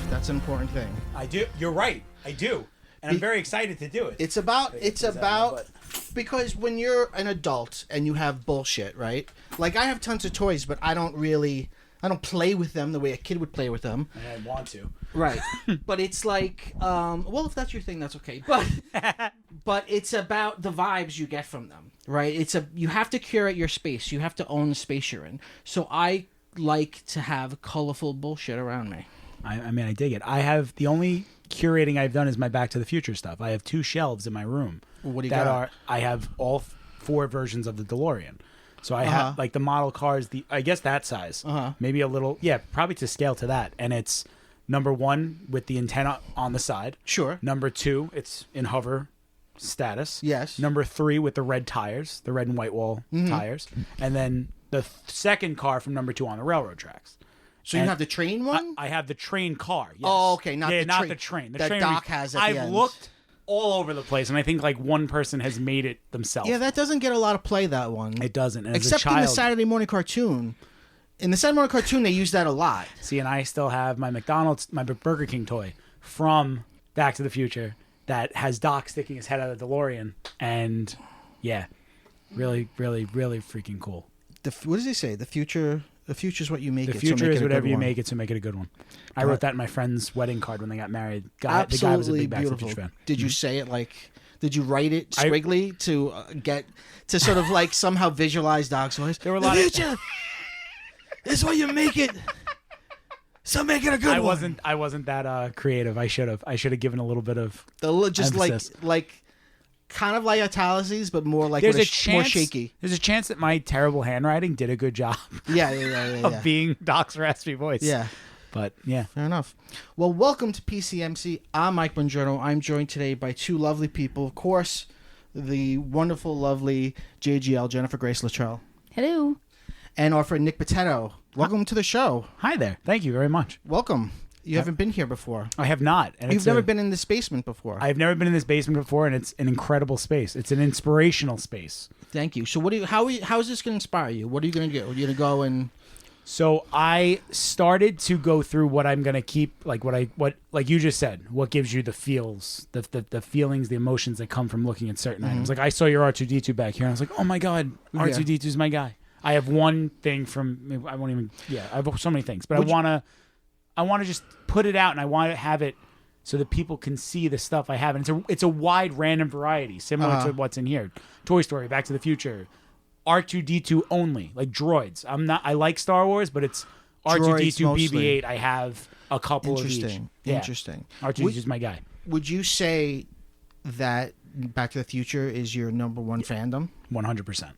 That's an important thing. I do. You're right. I do. And I'm very excited to do it. It's about because when you're an adult and you have bullshit, right? Like I have tons of toys, but I don't play with them the way a kid would play with them. And I want to. Right. But it's like, well, if that's your thing, that's okay. But it's about the vibes you get from them, right? You have to curate your space. You have to own the space you're in. So I like to have colorful bullshit around me. I mean, I dig it. I have the only curating I've done is my Back to the Future stuff. I have 2 shelves in my room. What do you got? I have all 4 versions of the DeLorean. So I have like the model cars, I guess that size. Maybe a little, probably to scale to that. And it's number 1 with the antenna on the side. Sure. Number 2, it's in hover status. Yes. Number 3 with the red tires, the red and white wall tires. And then the second car from number 2 on the railroad tracks. So you have the train one? I have the train car. Yes. Oh, okay. Not the train. The that train Doc has at the end. I've looked all over the place, and I think like one person has made it themselves. Yeah, that doesn't get a lot of play, that one. It doesn't. And except in the Saturday morning cartoon. In the Saturday morning cartoon, they use that a lot. See, and I still have my Burger King toy from Back to the Future that has Doc sticking his head out of the DeLorean. And, yeah, really, really, really freaking cool. What does he say? The future is what you make it. The future is whatever you make it, so make it a good one. I wrote that in my friend's wedding card when they got married. The guy was a big Back to the Future fan. Did you say it like? Did you write it squiggly to get to sort of like somehow visualize Doc's voice? There were a lot of future is what you make it. So make it a good one. I wasn't that creative. I should have given a little bit of just emphasis. like kind of like italics, but more like more shaky. There's a chance that my terrible handwriting did a good job. Yeah. of being Doc's raspy voice. Yeah. But yeah. Fair enough. Well, welcome to PCMC. I'm Mike Bongiorno. I'm joined today by 2 lovely people. Of course, the wonderful, lovely JGL, Jennifer Grace Luttrell. Hello. And our friend Nick Potato. Welcome to the show. Hi there. Thank you very much. Welcome. You haven't been here before. I have not. And you've never been in this basement before. I've never been in this basement before, and it's an incredible space. It's an inspirational space. Thank you. So how is this going to inspire you? What are you going to do? Are you going to go and... So I started to go through what I'm going to keep, like what like you just said, what gives you the feels, the feelings, the emotions that come from looking at certain items. Like I saw your R2-D2 back here, and I was like, oh my God, R2-D2 is my guy. I have one thing from, I have so many things, but I want to just put it out, and I want to have it so that people can see the stuff I have. And it's a wide random variety, similar to what's in here. Toy Story, Back to the Future, R2-D2 only, like droids. I like Star Wars, but it's R2-D2, BB-8. I have a couple of each. Interesting. R2-D2 is my guy. Would you say that Back to the Future is your number one fandom? 100%.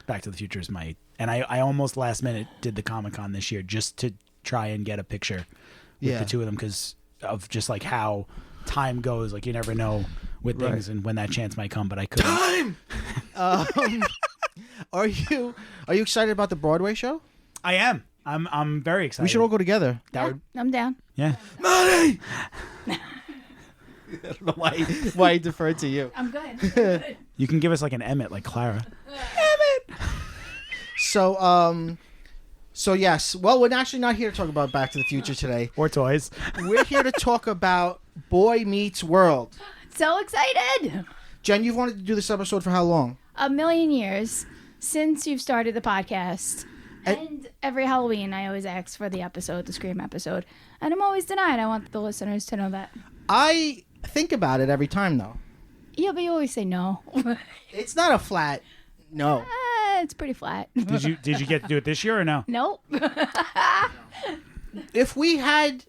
Back to the Future is my... And I almost last minute did the Comic-Con this year just to try and get a picture with the 2 of them because of just like how time goes. Like you never know with things and when that chance might come, but I couldn't. Time! Are you excited about the Broadway show? I am. I'm very excited. We should all go together. I'm down. Yeah. Money! I don't know why I deferred to you. I'm good. You can give us like an Emmett, like Clara. Emmett! So yes. Well, we're actually not here to talk about Back to the Future today. Or toys. We're here to talk about Boy Meets World. So excited! Jen, you've wanted to do this episode for how long? 1,000,000 years since you've started the podcast. And every Halloween, I always ask for the Scream episode. And I'm always denied. I want the listeners to know that. I think about it every time, though. Yeah, but you always say no. It's not a flat no. It's pretty flat. Did you get to do it this year or no? Nope. If we had,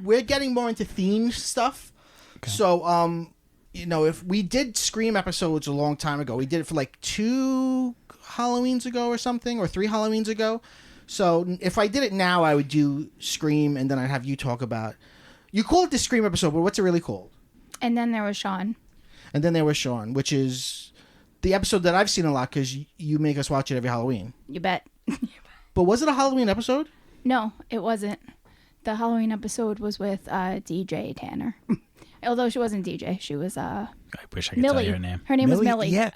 we're getting more into theme stuff. Okay. So, if we did Scream episodes a long time ago, we did it for like 2 Halloweens ago or something, or 3 Halloweens ago. So if I did it now, I would do Scream, and then I'd have you talk about. You call it the Scream episode, but what's it really called? And then there was Sean. And then there was Sean, which is the episode that I've seen a lot because you make us watch it every Halloween. You bet. But was it a Halloween episode? No, it wasn't. The Halloween episode was with DJ Tanner. Although she wasn't DJ, she was I wish I could Millie. tell you her name. Her name was Millie. Yeah.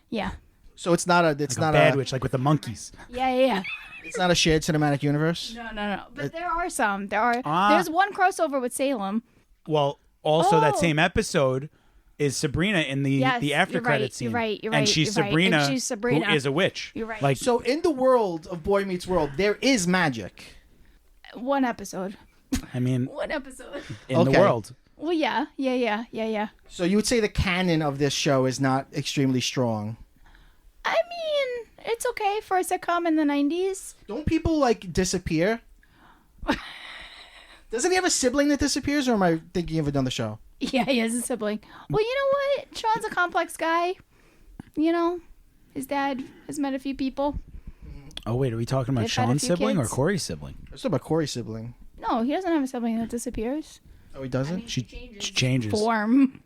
Yeah. So it's not a bad witch, like with the monkeys. Yeah. It's not a shared cinematic universe. No. But there are some. There's one crossover with Salem. Well, also that same episode is Sabrina in the after credit scene. You're right. And she's Sabrina, And she's Sabrina, who is a witch. You're right. Like, so in the world of Boy Meets World, there is magic. One episode. I mean, one episode in the world. Well, yeah. So you would say the canon of this show is not extremely strong. I mean, it's okay for a sitcom in the 90s. Don't people like disappear? Doesn't he have a sibling that disappears, or am I thinking of another show? Yeah, he has a sibling. Well, you know what? Sean's a complex guy. His dad has met a few people. Oh wait, are we talking about They've had a Sean's few sibling kids. or Corey's sibling? It's about Corey's sibling. No, he doesn't have a sibling that disappears. Oh, he doesn't? I mean, She changes. Form.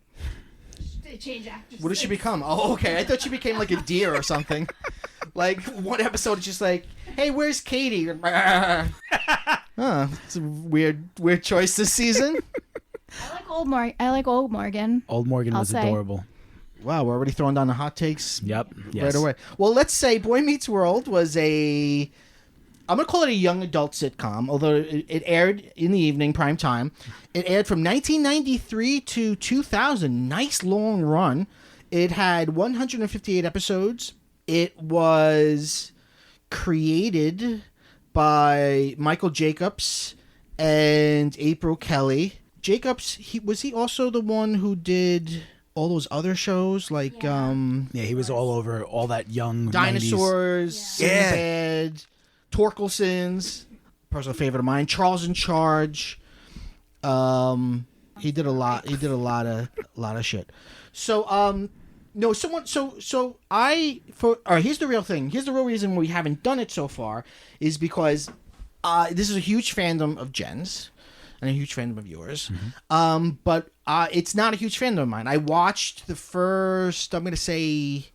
They change actors. What does she become? Oh, okay. I thought she became like a deer or something. Like one episode is just like, hey, where's Katie? It's a weird choice this season. I like Old Morgan. Old Morgan was adorable. Wow, we're already throwing down the hot takes. Yep. Yes. Right away. Well, let's say Boy Meets World was I'm going to call it a young adult sitcom, although it aired in the evening, prime time. It aired from 1993 to 2000. Nice long run. It had 158 episodes. It was created by Michael Jacobs and April Kelly. Jacobs, was he also the one who did all those other shows like Yeah, he was all over all that young Dinosaurs, 90s. Sinbad, Torkelson's, personal favorite of mine, Charles in Charge. He did a lot. He did a lot of shit. So no, someone. So I for. All right. Here's the real thing. Here's the real reason we haven't done it so far is because this is a huge fandom of Jen's and a huge fandom of yours. Mm-hmm. But it's not a huge fandom of mine. I watched the first, I'm gonna say,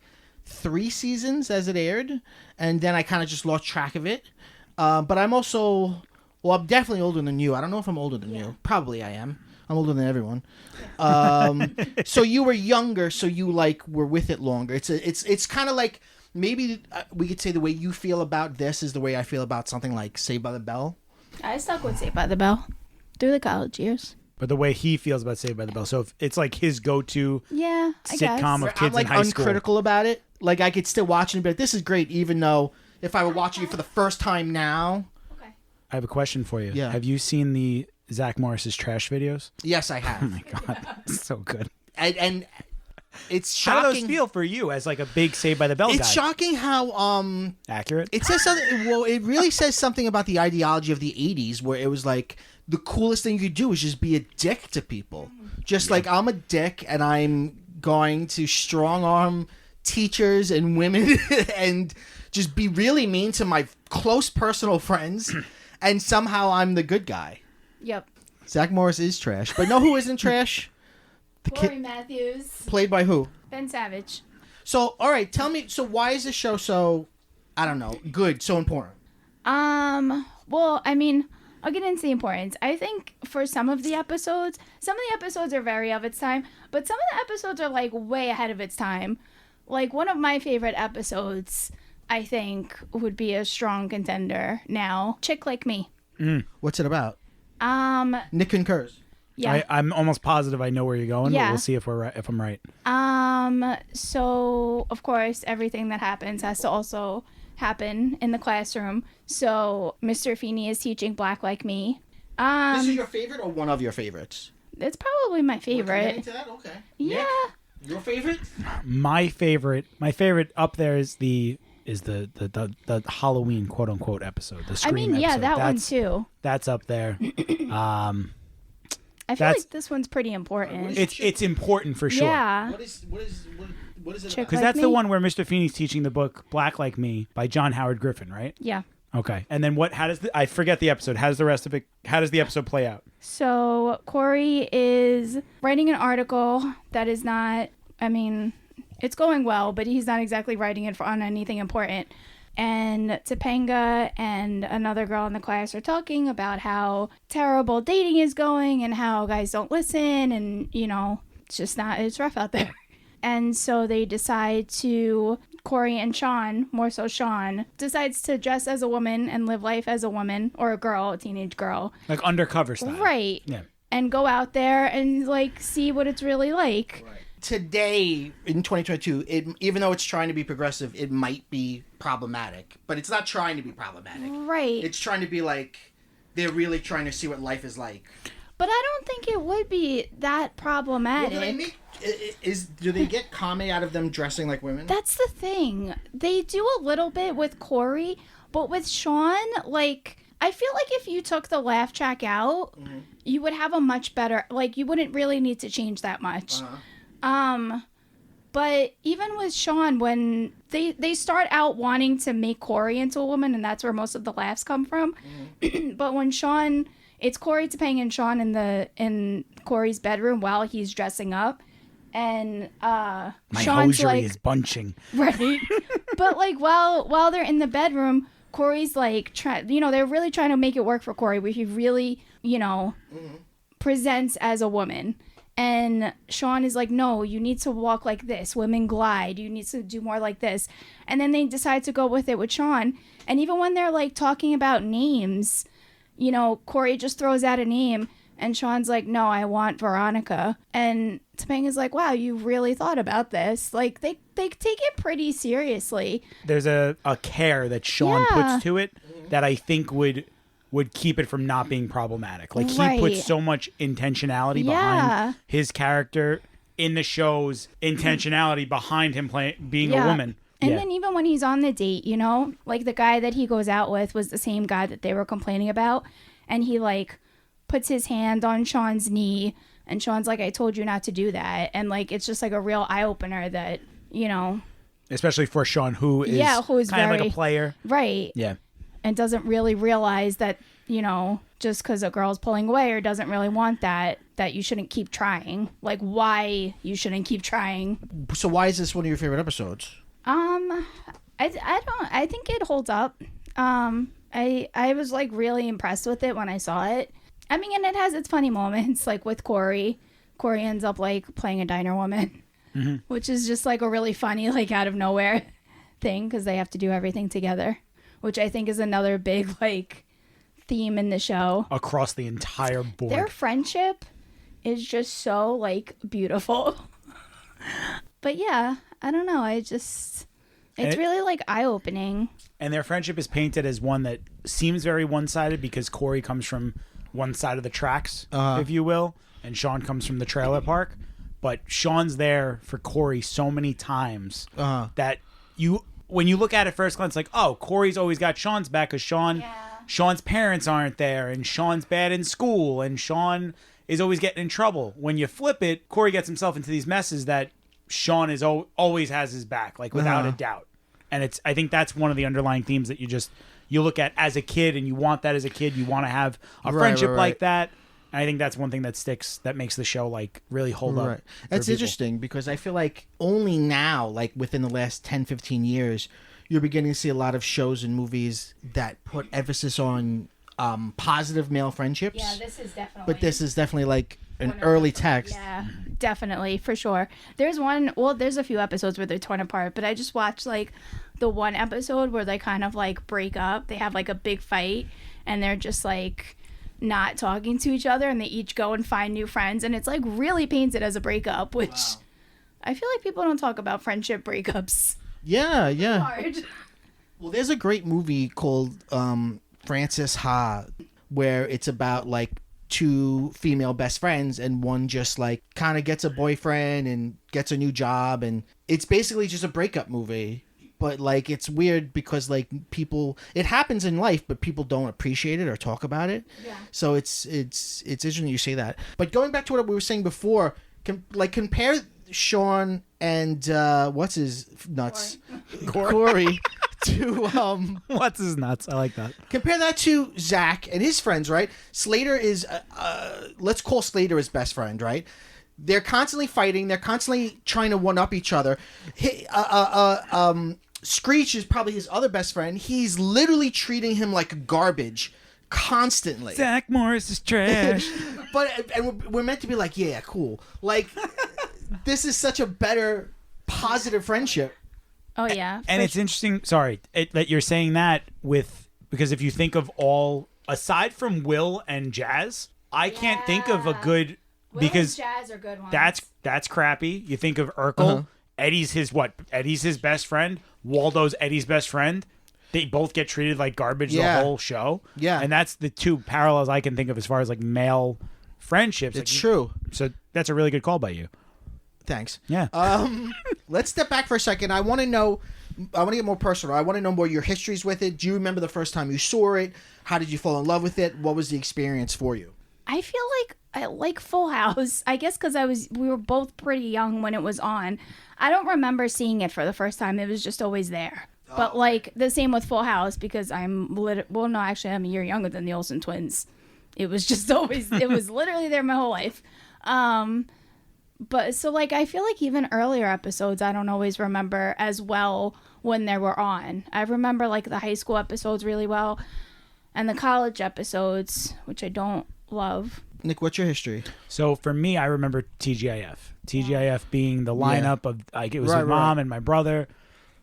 3 seasons as it aired, and then I kind of just lost track of it. But I'm also, well, I'm definitely older than you. I don't know if I'm older than you. Probably I am. I'm older than everyone. So you were younger, so you were with it longer. It's kind of like maybe we could say the way you feel about this is the way I feel about something like Saved by the Bell. I stuck with Saved by the Bell through the college years. But the way he feels about Saved by the Bell, so if it's like his go-to sitcom of kids I'm in high school. I'm uncritical about it. Like I could still watch it, but this is great, even though if I were watching it for the first time now. Okay. I have a question for you. Yeah. Have you seen the Zach Morris's trash videos? Yes, I have. Oh my god, so good. And it's shocking. How do those feel for you as like a big Saved by the Bell guy? It's shocking how accurate. It says something. Well, it really says something about the ideology of the '80s, where it was like the coolest thing you could do is just be a dick to people. Just like I'm a dick, and I'm going to strong arm teachers and women, and just be really mean to my close personal friends, and somehow I'm the good guy. Yep. Zach Morris is trash, but know who isn't trash? The Corey Matthews. Played by who? Ben Savage. So, all right, tell me. So, why is this show so, I don't know, good, so important? Well, I mean, I'll get into the importance. I think for some of the episodes are very of its time, but some of the episodes are like way ahead of its time. Like one of my favorite episodes, I think, would be a strong contender now. Chick Like Me. What's it about? Nick concurs. Yeah. I'm almost positive I know where you're going, Yeah. but we'll see if I'm right. So of course everything that happens has to also happen in the classroom. So Mr. Feeney is teaching Black Like Me. This is your favorite or one of your favorites? It's probably my We're favorite. getting to that? Okay. Yeah. Nick, your favorite? My favorite up there is the Halloween quote unquote episode, the Scream episode. That one too. That's up there. I feel like this one's pretty important. It's important for sure. Yeah. What is it Chick about? Because Like that's Me? the one where Mr. Feeney's teaching the book Black Like Me by John Howard Griffin, right? Yeah. Okay. And then how does I forget the episode. How does the rest of it, how does the episode play out? So Corey is writing an article that is not, I mean, it's going well, but he's not exactly writing it on anything important. And Topanga and another girl in the class are talking about how terrible dating is going and how guys don't listen and, you know, it's rough out there. And so they decide Corey and Sean, more so Sean, decides to dress as a woman and live life as a woman or a teenage girl. Like undercover style. Right. Yeah. And go out there and like see what it's really like. Right. Today in 2022, even though it's trying to be progressive, it might be problematic, but it's not trying to be problematic. Right. It's trying to be like they're really trying to see what life is like. But I don't think it would be that problematic. Well, do they get comedy out of them dressing like women? That's the thing. They do a little bit with Corey, but with Sean, like, I feel like if you took the laugh track out, you would have a much better, like, you wouldn't really need to change that much. But even with Sean, when they start out wanting to make Corey into a woman, and that's where most of the laughs come from. But when Sean, it's Corey, Topanga, and Sean in Corey's bedroom while he's dressing up, and My Sean's hosiery like, is bunching. right. But like while they're in the bedroom, Corey's like they're really trying to make it work for Corey, where he really, presents as a woman. And Sean is like, no, you need to walk like this. Women glide. You need to do more like this. And then they decide to go with it with Sean. And even when they're like talking about names, Corey just throws out a name. And Sean's like, no, I want Veronica. And Topanga's like, wow, you really thought about this. Like, they take it pretty seriously. There's a care that Sean puts to it that I think would keep it from not being problematic. Like, he puts so much intentionality behind his character in the show's intentionality behind him being a woman. And then even when he's on the date, like the guy that he goes out with was the same guy that they were complaining about. And he like puts his hand on Sean's knee and Sean's like, I told you not to do that. And like, it's just like a real eye opener that, especially for Sean, who is kind of like a player. Right. Yeah. And doesn't really realize that, just because a girl's pulling away or doesn't really want that you shouldn't keep trying. Like, why you shouldn't keep trying. So why is this one of your favorite episodes? I think it holds up. I was like really impressed with it when I saw it. I mean, and it has its funny moments, like with Corey. Corey ends up like playing a diner woman, which is just like a really funny, like out of nowhere thing because they have to do everything together, which I think is another big like theme in the show. Across the entire board. Their friendship is just so like beautiful. But yeah, I don't know. It's really like eye-opening. And their friendship is painted as one that seems very one-sided because Corey comes from one side of the tracks, if you will, and Sean comes from the trailer park. But Sean's there for Corey so many times that when you look at it first glance, like, oh, Corey's always got Sean's back because Sean's parents aren't there, and Sean's bad in school, and Sean is always getting in trouble. When you flip it, Corey gets himself into these messes that Sean is always has his back, like without a doubt. And I think that's one of the underlying themes that you look at as a kid, and you want that as a kid. You want to have a friendship like that. And I think that's one thing that sticks, that makes the show like really hold up. That's interesting because I feel like only now, like within the last 10, 15 years, you're beginning to see a lot of shows and movies that put emphasis on positive male friendships. Yeah, this is definitely. But this is definitely like an early text. Yeah, definitely, for sure. There's a few episodes where they're torn apart, but I just watched like the one episode where they kind of like break up. They have like a big fight and they're just like not talking to each other and they each go and find new friends and it's like really painted as a breakup, which I feel like people don't talk about friendship breakups. Yeah. Hard. Well, there's a great movie called Frances Ha where it's about like two female best friends and one just like kind of gets a boyfriend and gets a new job and it's basically just a breakup movie. but like it's weird because like people, it happens in life, but people don't appreciate it or talk about it. Yeah. So it's interesting you say that. But going back to what we were saying before, compare Sean and what's his nuts, Corey to what's his nuts? I like that. compare that to Zach and his friends, right? Slater is let's call Slater his best friend, right? They're constantly fighting. They're constantly trying to one up each other. Screech is probably his other best friend. He's literally treating him like garbage constantly. Zach Morris is trash. And we're meant to be like, yeah, cool. Like, this is such a better, positive friendship. Oh yeah. And it's interesting. Sorry that you're saying that because if you think of all aside from Will and Jazz, I can't think of a good because Jazz are good ones. that's crappy. You think of Urkel. Eddie's his what? Eddie's his best friend. Waldo's Eddie's best friend. They both get treated like garbage the whole show. Yeah. And that's the two parallels I can think of as far as like male friendships. It's true. So that's a really good call by you. Thanks. Yeah. Let's step back for a second. I want to get more personal. I want to know more your histories with it. Do you remember the first time you saw it? How did you fall in love with it? What was the experience for you? I feel like I like Full House. I guess because we were both pretty young when it was on. I don't remember seeing it for the first time. It was just always there. But like the same with Full House because I'm a year younger than the Olsen twins. It was just always it was literally there my whole life. But so like I feel like even earlier episodes I don't always remember as well when they were on. I remember like the high school episodes really well and the college episodes, which I don't love. Nick, what's your history? So for me, I remember TGIF. TGIF being the lineup of like it was my mom and my brother,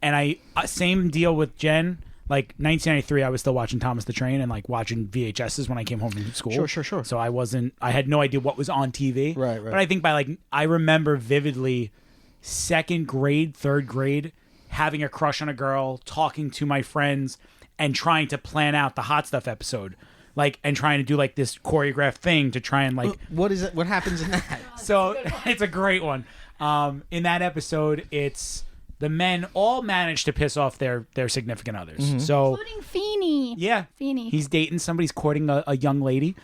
and I same deal with Jen. Like 1993, I was still watching Thomas the Train and like watching VHSs when I came home from school. Sure. So I had no idea what was on TV. Right. But I think I remember vividly, second grade, third grade, having a crush on a girl, talking to my friends, and trying to plan out the Hot Stuff episode. Like, and trying to do like this choreographed thing to try and like. What is it? What happens in that? So it's a great one. In that episode, it's the men all manage to piss off their significant others. Mm-hmm. So including Feeney. Yeah, Feeney. He's dating somebody's courting a young lady,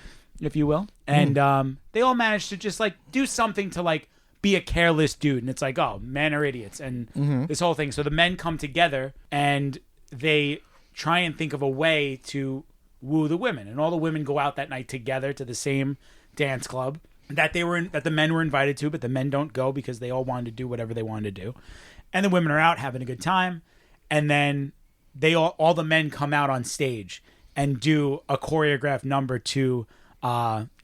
if you will, and they all manage to just like do something to like be a careless dude, and it's like, oh, men are idiots, and this whole thing. So the men come together and they try and think of a way to woo the women, and all the women go out that night together to the same dance club that the men were invited to, but the men don't go because they all wanted to do whatever they wanted to do, and the women are out having a good time, and then all the men come out on stage and do a choreographed number to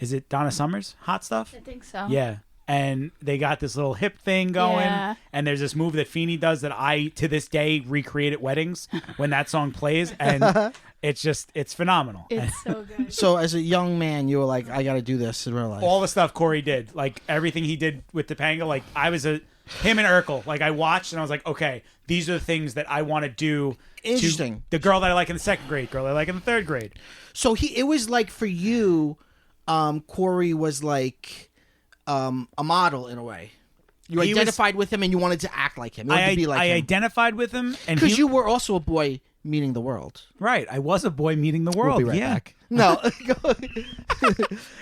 is it Donna Summer's Hot Stuff? I think so. Yeah. And they got this little hip thing going, and there's this move that Feeney does that I, to this day, recreate at weddings when that song plays, and it's phenomenal. It's so good. So as a young man, you were like, I got to do this in real life. All the stuff Corey did, like everything he did with Topanga, like I was him and Urkel, like I watched and I was like, okay, these are the things that I want to do. Interesting. To the girl that I like in the second grade, girl I like in the third grade. So it was like for you, Corey was like a model in a way. You identified with him and you wanted to act like him. You wanted to be like him. I identified with him, and because you were also a boy meeting the world. Right, I was a boy meeting the world. We'll be right back. No,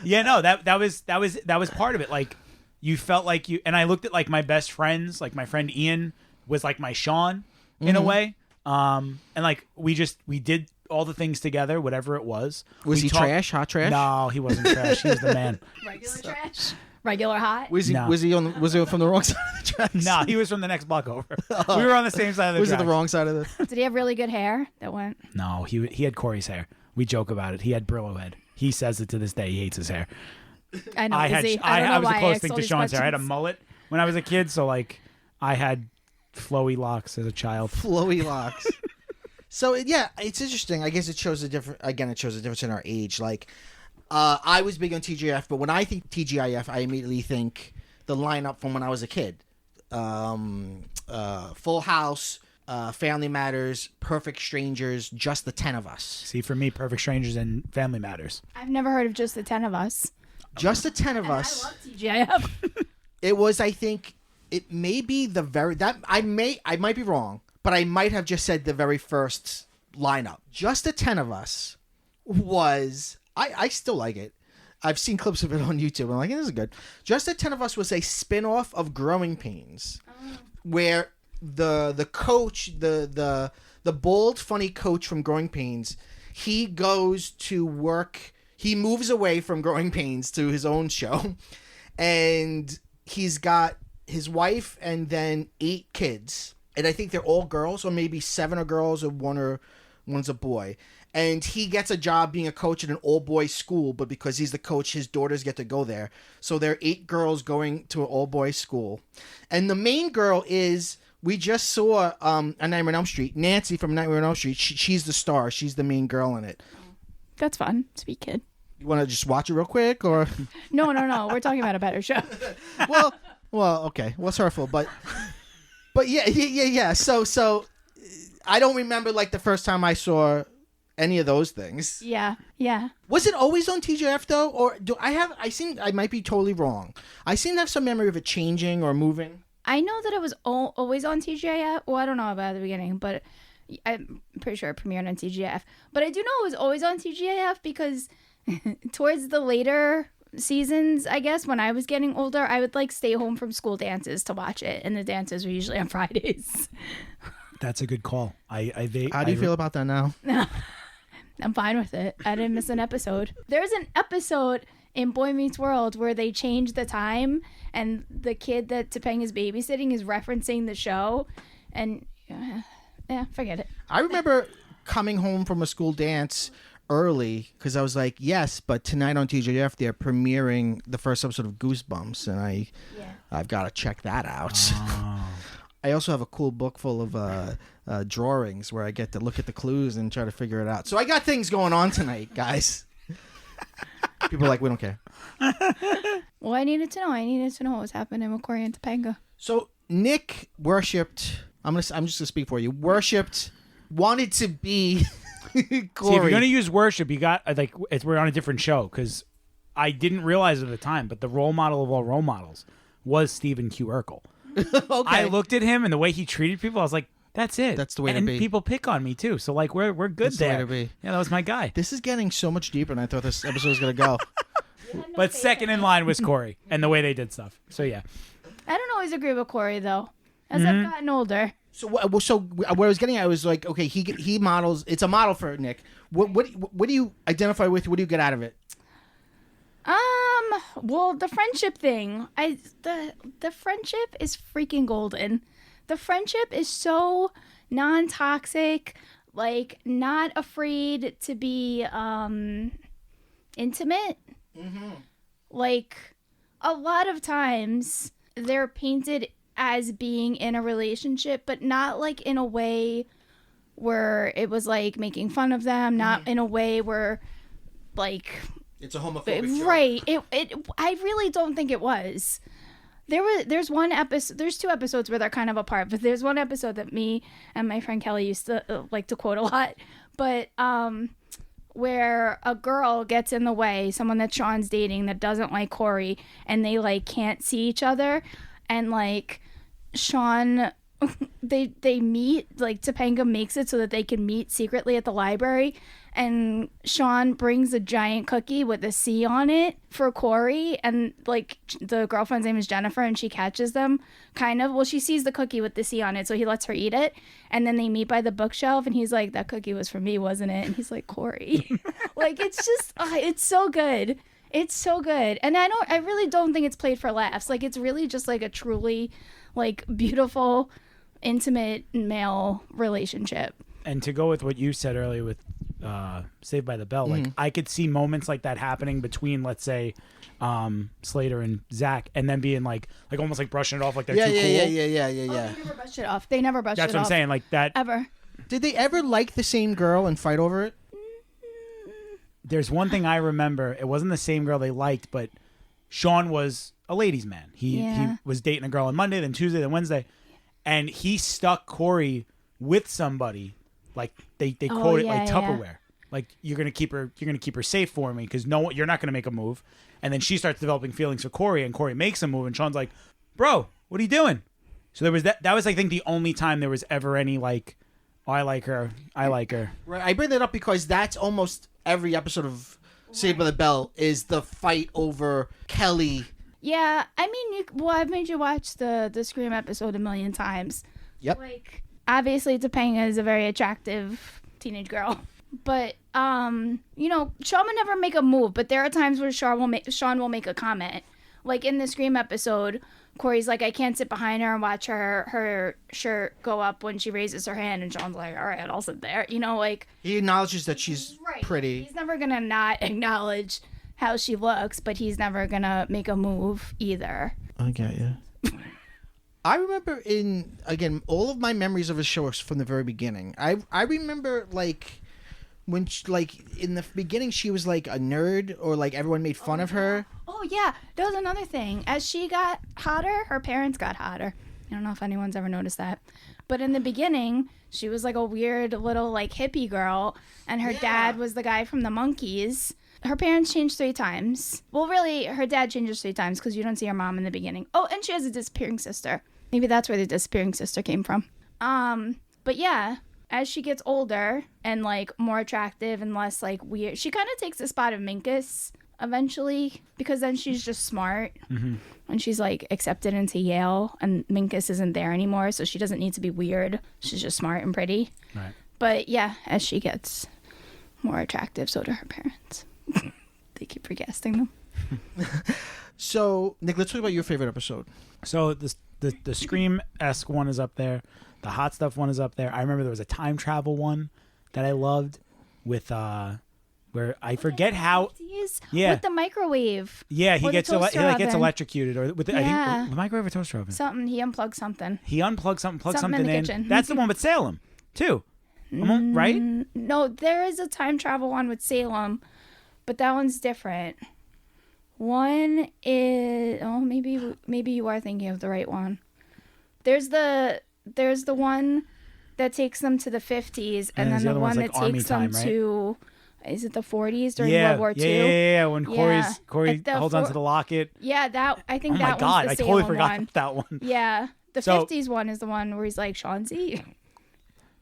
yeah, no, that was part of it. Like you felt like you, and I looked at like my best friends, like my friend Ian was like my Sean in a way, and like we did all the things together, whatever it was. Was he trash? Hot trash? No, he wasn't trash. He was the man. Regular trash. Regular hot. Was he from the wrong side of the tracks? No, he was from the next block over. We were on the same side of the Was tracks. it the wrong side of the? Did he have really good hair that went? No, he had Corey's hair. We joke about it. He had Brillo head. He says it to this day. He hates his hair. I know. I was the closest thing to Sean's hair. I had a mullet when I was a kid, so like I had flowy locks as a child. Flowy locks. So yeah, it's interesting. I guess it shows a different. Again, it shows a difference in our age. Like, I was big on TGIF, but when I think TGIF, I immediately think the lineup from when I was a kid. Full House, Family Matters, Perfect Strangers, Just the 10 of Us. See, for me, Perfect Strangers and Family Matters. I've never heard of Just the 10 of Us. Just the 10 of Us. I love TGIF. It was, I think, it may be the very that I might be wrong, but I might have just said the very first lineup. Just the 10 of Us was, I still like it. I've seen clips of it on YouTube. I'm like, this is good. Just the 10 of Us was a spin-off of Growing Pains, where the coach, the bald, funny coach from Growing Pains, he goes to work. He moves away from Growing Pains to his own show, and he's got his wife and then 8 kids, and I think they're all girls, or maybe 7 are girls, or one's a boy. And he gets a job being a coach at an all-boys school, but because he's the coach, his daughters get to go there. So there are 8 girls going to an all-boys school. And the main girl is, we just saw on Nightmare on Elm Street, Nancy from Nightmare on Elm Street. She's the star. She's the main girl in it. That's fun. Sweet kid. You want to just watch it real quick, or? No. We're talking about a better show. Well, okay. Well, it's hurtful, but yeah. So I don't remember like the first time I saw any of those things. Yeah. Was it always on TGIF though, or I might be totally wrong. I seem to have some memory of it changing or moving. I know that it was always on TGIF. Well, I don't know about the beginning, but I'm pretty sure it premiered on TGIF. But I do know it was always on TGIF because towards the later seasons, I guess, when I was getting older, I would like stay home from school dances to watch it, and the dances were usually on Fridays. That's a good call. How do you feel about that now? I'm fine with it. I didn't miss an episode. There's an episode in Boy Meets World where they change the time, and the kid that Topanga's babysitting is referencing the show, and forget it. I remember coming home from a school dance early because I was like, yes, but tonight on TGIF they're premiering the first episode of Goosebumps, and I've got to check that out. Oh. I also have a cool book full of drawings where I get to look at the clues and try to figure it out. So I got things going on tonight, guys. People are like, we don't care. Well, I needed to know what was happening with Corey and Topanga. So Nick worshipped. I'm just gonna speak for you. Wanted to be Corey. See, if you're gonna use worship, you got we're on a different show because I didn't realize at the time, but the role model of all role models was Stephen Q. Urkel. Okay. I looked at him and the way he treated people, I was like, that's it. That's the way to and be. people pick on me too, so like we're good That's there. the way to be. Yeah, that was my guy. This is getting so much deeper than I thought this episode was gonna go. But second in line was Corey and the way they did stuff. So yeah. I don't always agree with Corey though. As I've gotten older. So what I was getting at, I was like, okay, he models. It's a model for Nick. What do you identify with? What do you get out of it? Well, the friendship thing. The friendship is freaking golden. The friendship is so non-toxic, like not afraid to be intimate. Mm-hmm. Like a lot of times they're painted as being in a relationship, but not like in a way where it was like making fun of them, not in a way where like it's a homophobic joke. Right. It I really don't think it was. There's one episode, there's 2 episodes where they're kind of apart, but there's one episode that me and my friend Kelly used to like to quote a lot, but where a girl gets in the way, someone that Sean's dating that doesn't like Corey, and they like can't see each other, and like Sean they meet, like Topanga makes it so that they can meet secretly at the library, and Sean brings a giant cookie with a C on it for Corey, and like the girlfriend's name is Jennifer, and she catches them kind of, well, she sees the cookie with the C on it, so he lets her eat it, and then they meet by the bookshelf, and he's like, that cookie was for me, wasn't it? And he's like, Corey. Like, it's just it's so good. It's so good. And I really don't think it's played for laughs. Like, it's really just like a truly like beautiful, intimate male relationship. And to go with what you said earlier with Saved by the Bell, like I could see moments like that happening between, let's say, Slater and Zach, and then being like almost like brushing it off like they're too cool. Yeah. They never brushed it off. They never brushed it off. That's what I'm saying. Like that. Ever. Did they ever like the same girl and fight over it? There's one thing I remember. It wasn't the same girl they liked, but Sean was a ladies' man. He was dating a girl on Monday, then Tuesday, then Wednesday, and he stuck Corey with somebody. Like they quote it like Tupperware. Yeah. Like you're gonna keep her safe for me because you're not gonna make a move. And then she starts developing feelings for Corey, and Corey makes a move, and Sean's like, "Bro, what are you doing?" So there was that was I think the only time there was ever any like, oh, I like her. Right. I bring that up because that's almost every episode of Saved by the Bell is the fight over Kelly. Yeah, I mean, I've made you watch the Scream episode a million times. Yep. Like, obviously, Topanga is a very attractive teenage girl. But, Sean would never make a move, but there are times where Sean will make a comment. Like, in the Scream episode, Corey's like, I can't sit behind her and watch her shirt go up when she raises her hand, and Sean's like, all right, I'll sit there. Like... He acknowledges that she's pretty. He's never gonna not acknowledge how she looks, but he's never gonna make a move either. I get you. I remember all of my memories of a show from the very beginning. I remember, like... When in the beginning she was like a nerd, or like everyone made fun of her. Oh yeah, that was another thing. As she got hotter, her parents got hotter. I don't know if anyone's ever noticed that, but in the beginning she was like a weird little like hippie girl, and her dad was the guy from the Monkees. Her parents changed 3 times. Well, really, her dad changes 3 times because you don't see her mom in the beginning. Oh, and she has a disappearing sister. Maybe that's where the disappearing sister came from. But yeah. As she gets older and, like, more attractive and less, like, weird, she kind of takes the spot of Minkus eventually, because then she's just smart. Mm-hmm. And she's, like, accepted into Yale, and Minkus isn't there anymore, so she doesn't need to be weird. She's just smart and pretty. Right. But, yeah, as she gets more attractive, so do her parents. They keep recasting them. So, Nick, let's talk about your favorite episode. So, the Scream-esque one is up there. The hot stuff one is up there. I remember there was a time travel one that I loved with where I forget how. Yeah. With the microwave. Yeah, he gets electrocuted, or with I think the microwave or toaster oven. Something he unplugged something. He unplugged something, plugged something in the in. kitchen. That's the one with Salem too, right? No, there is a time travel one with Salem, but that one's different. One is maybe you are thinking of the right one. There's the one that takes them to the 50s, and then the one that takes them to, is it the 40s during World War II? Yeah. When Corey holds onto the locket. Yeah, I think that one's the Oh my God, I totally forgot one. that one. Yeah, the 50s one is the one where he's like, Chauncey.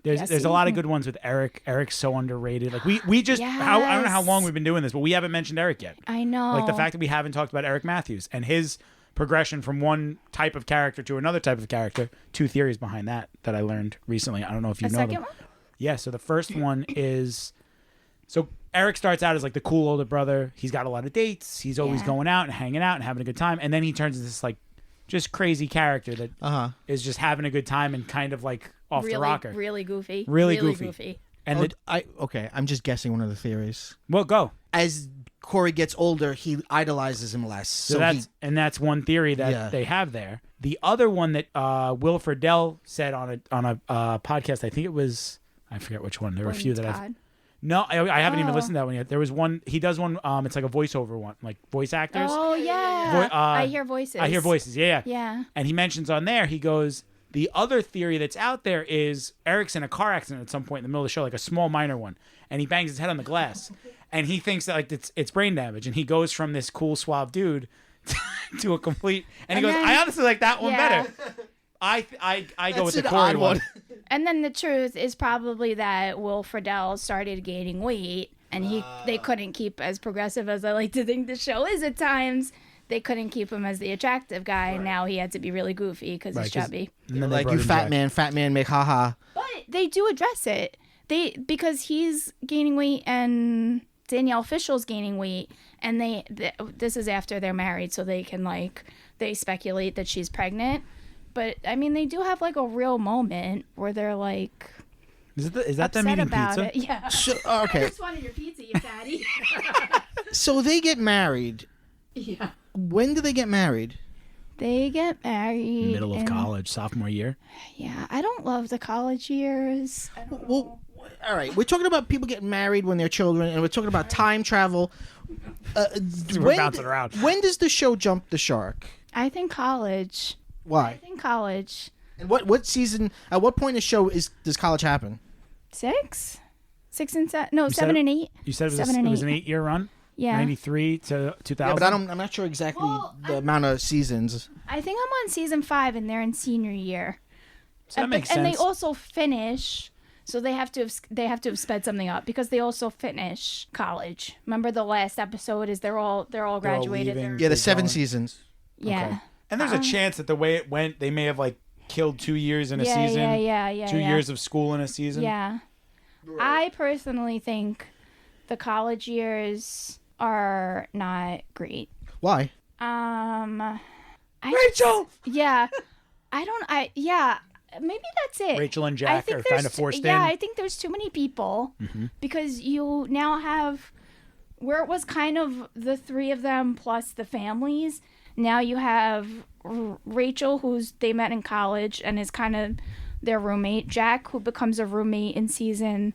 There's a lot of good ones with Eric. Eric's so underrated. Like we just I don't know how long we've been doing this, but we haven't mentioned Eric yet. I know. Like the fact that we haven't talked about Eric Matthews and his progression from one type of character to another type of character. 2 theories behind that I learned recently. I don't know if you know them. One? Yeah, so the first one is, so Eric starts out as like the cool older brother. He's got a lot of dates. He's always going out and hanging out and having a good time. And then he turns into this like just crazy character that is just having a good time and kind of like off the rocker. Really goofy. Really goofy. And I'm just guessing one of the theories. Well, go. As Corey gets older, he idolizes him less. So that's one theory that they have there. The other one that Will Friedle said on a podcast, I think it was, I forget which one. There were a few that I haven't even listened to that one yet. There was one, he does one, it's like a voiceover one, like voice actors. Oh yeah, I hear voices. Yeah. And he mentions on there, he goes, the other theory that's out there is Eric's in a car accident at some point in the middle of the show, like a small minor one, and he bangs his head on the glass. And he thinks that like it's brain damage, and he goes from this cool suave dude to a complete. And he goes, I honestly like that one better. I go with the Corey one. And then the truth is probably that Will Friedle started gaining weight, and they couldn't keep, as progressive as I like to think the show is at times. They couldn't keep him as the attractive guy, and now he had to be really goofy because he's chubby. They're like, you fat man, make haha. But they do address it. Because he's gaining weight and Danielle Fishel's gaining weight, and this is after they're married, so they can they speculate that she's pregnant. But I mean, they do have like a real moment where they're like, is that them eating pizza? It. Yeah. So, okay. I just wanted your pizza, you fatty. So they get married. Yeah. When do they get married? They get married middle of college, sophomore year. Yeah, I don't love the college years. Well, all right, we're talking about people getting married when they're children, and we're talking about time travel. We're bouncing around. When does the show jump the shark? I think college. Why? I think college. And what season? At what point in the show does college happen? 6 and 7? No, 7 and 8. You said it was an 8-year run. Yeah. 93 to 2000. Yeah, but I'm not sure exactly the amount of seasons. I think I'm on season 5 and they're in senior year. So that makes sense. And they also finish, so they have to have sped something up because they also finish college. Remember the last episode is they're all graduated. leaving. Yeah, the 7 seasons. Yeah. Okay. And there's a chance that the way it went, they may have like killed 2 years in a season. Yeah. 2 years of school in a season. Yeah. I personally think the college years are not great. Why? Rachel. Yeah. Maybe that's it. Rachel and I Jack think are there's kind of forced in. Yeah, I think there's too many people because you now have where it was kind of the 3 of them plus the families. Now you have Rachel, they met in college and is kind of their roommate. Jack, who becomes a roommate in season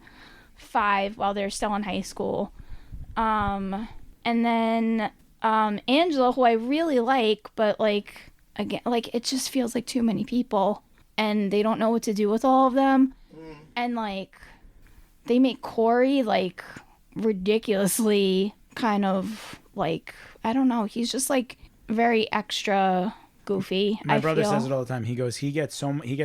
5 while they're still in high school. And then Angela, who I really like, but like again, like it just feels like too many people. And they don't know what to do with all of them. And, like, they make Corey, like, ridiculously kind of, like, I don't know. He's just, like, very extra goofy. My brother says it all the time. He goes, he gets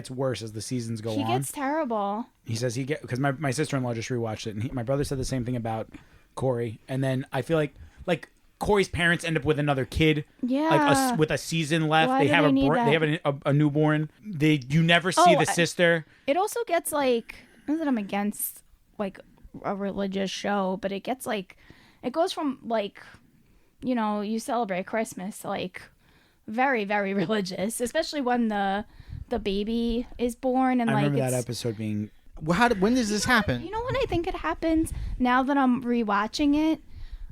worse as the seasons go on. He gets terrible. He says because my sister-in-law just rewatched it, and my brother said the same thing about Corey. And then I feel like Corey's parents end up with another kid. Yeah. With a season left. Why they do have they have a newborn. You never see the sister. It also gets like, not that I'm against like a religious show, but it gets like, it goes from like, you know, you celebrate Christmas to like very, very religious, especially when the baby is born and I like remember that episode being. Well, when does this happen? You know when I think it happens? Now that I'm rewatching it,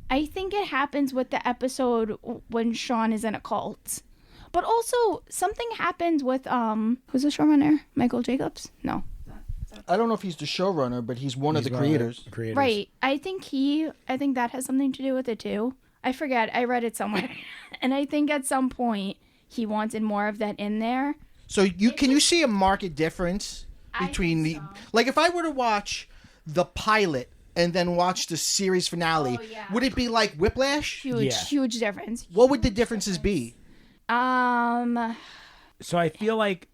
I think it happens with the episode when Sean is in a cult. But also, something happens with, who's the showrunner? Michael Jacobs? No. I don't know if he's the showrunner, but he's one of the creators. Right. I think that has something to do with it too. I forget. I read it somewhere. And I think at some point, he wanted more of that in there. So can you see a marked difference between like if I were to watch the pilot and then watch the series finale, would it be like Whiplash? Huge difference. What would the differences be? So I feel like,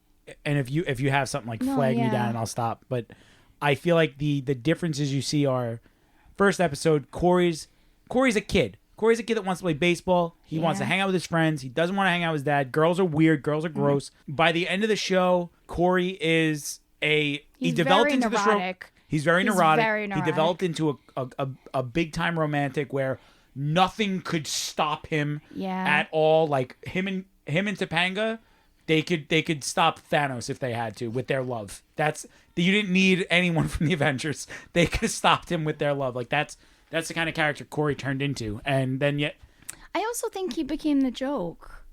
and if you have something like flag me down and I'll stop, but I feel like the differences you see are, first episode, Corey's a kid. Corey's a kid that wants to play baseball. He wants to hang out with his friends. He doesn't want to hang out with his dad. Girls are weird. Girls are gross. By the end of the show, Corey is he developed into this role. He's very neurotic. He developed into a big time romantic where nothing could stop him at all. Like him and Topanga, they could stop Thanos if they had to with their love. You didn't need anyone from the Avengers. They could have stopped him with their love. Like that's the kind of character Corey turned into. And then yet, I also think he became the joke.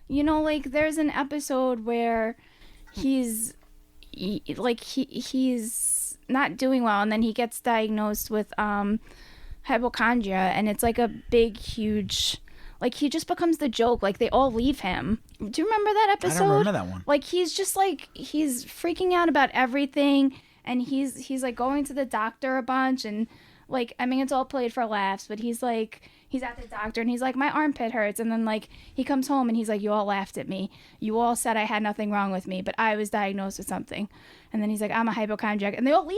You know, like there's an episode where he's not doing well, and then he gets diagnosed with hypochondria, and it's like a big, huge, like he just becomes the joke. Like they all leave him. Do you remember that episode? I don't remember that one. Like he's just like he's freaking out about everything, and he's like going to the doctor a bunch, and like I mean it's all played for laughs, but he's at the doctor and he's like, my armpit hurts, and then like he comes home and he's like, you all laughed at me, you all said I had nothing wrong with me, but I was diagnosed with something. And then he's like, I'm a hypochondriac, and they all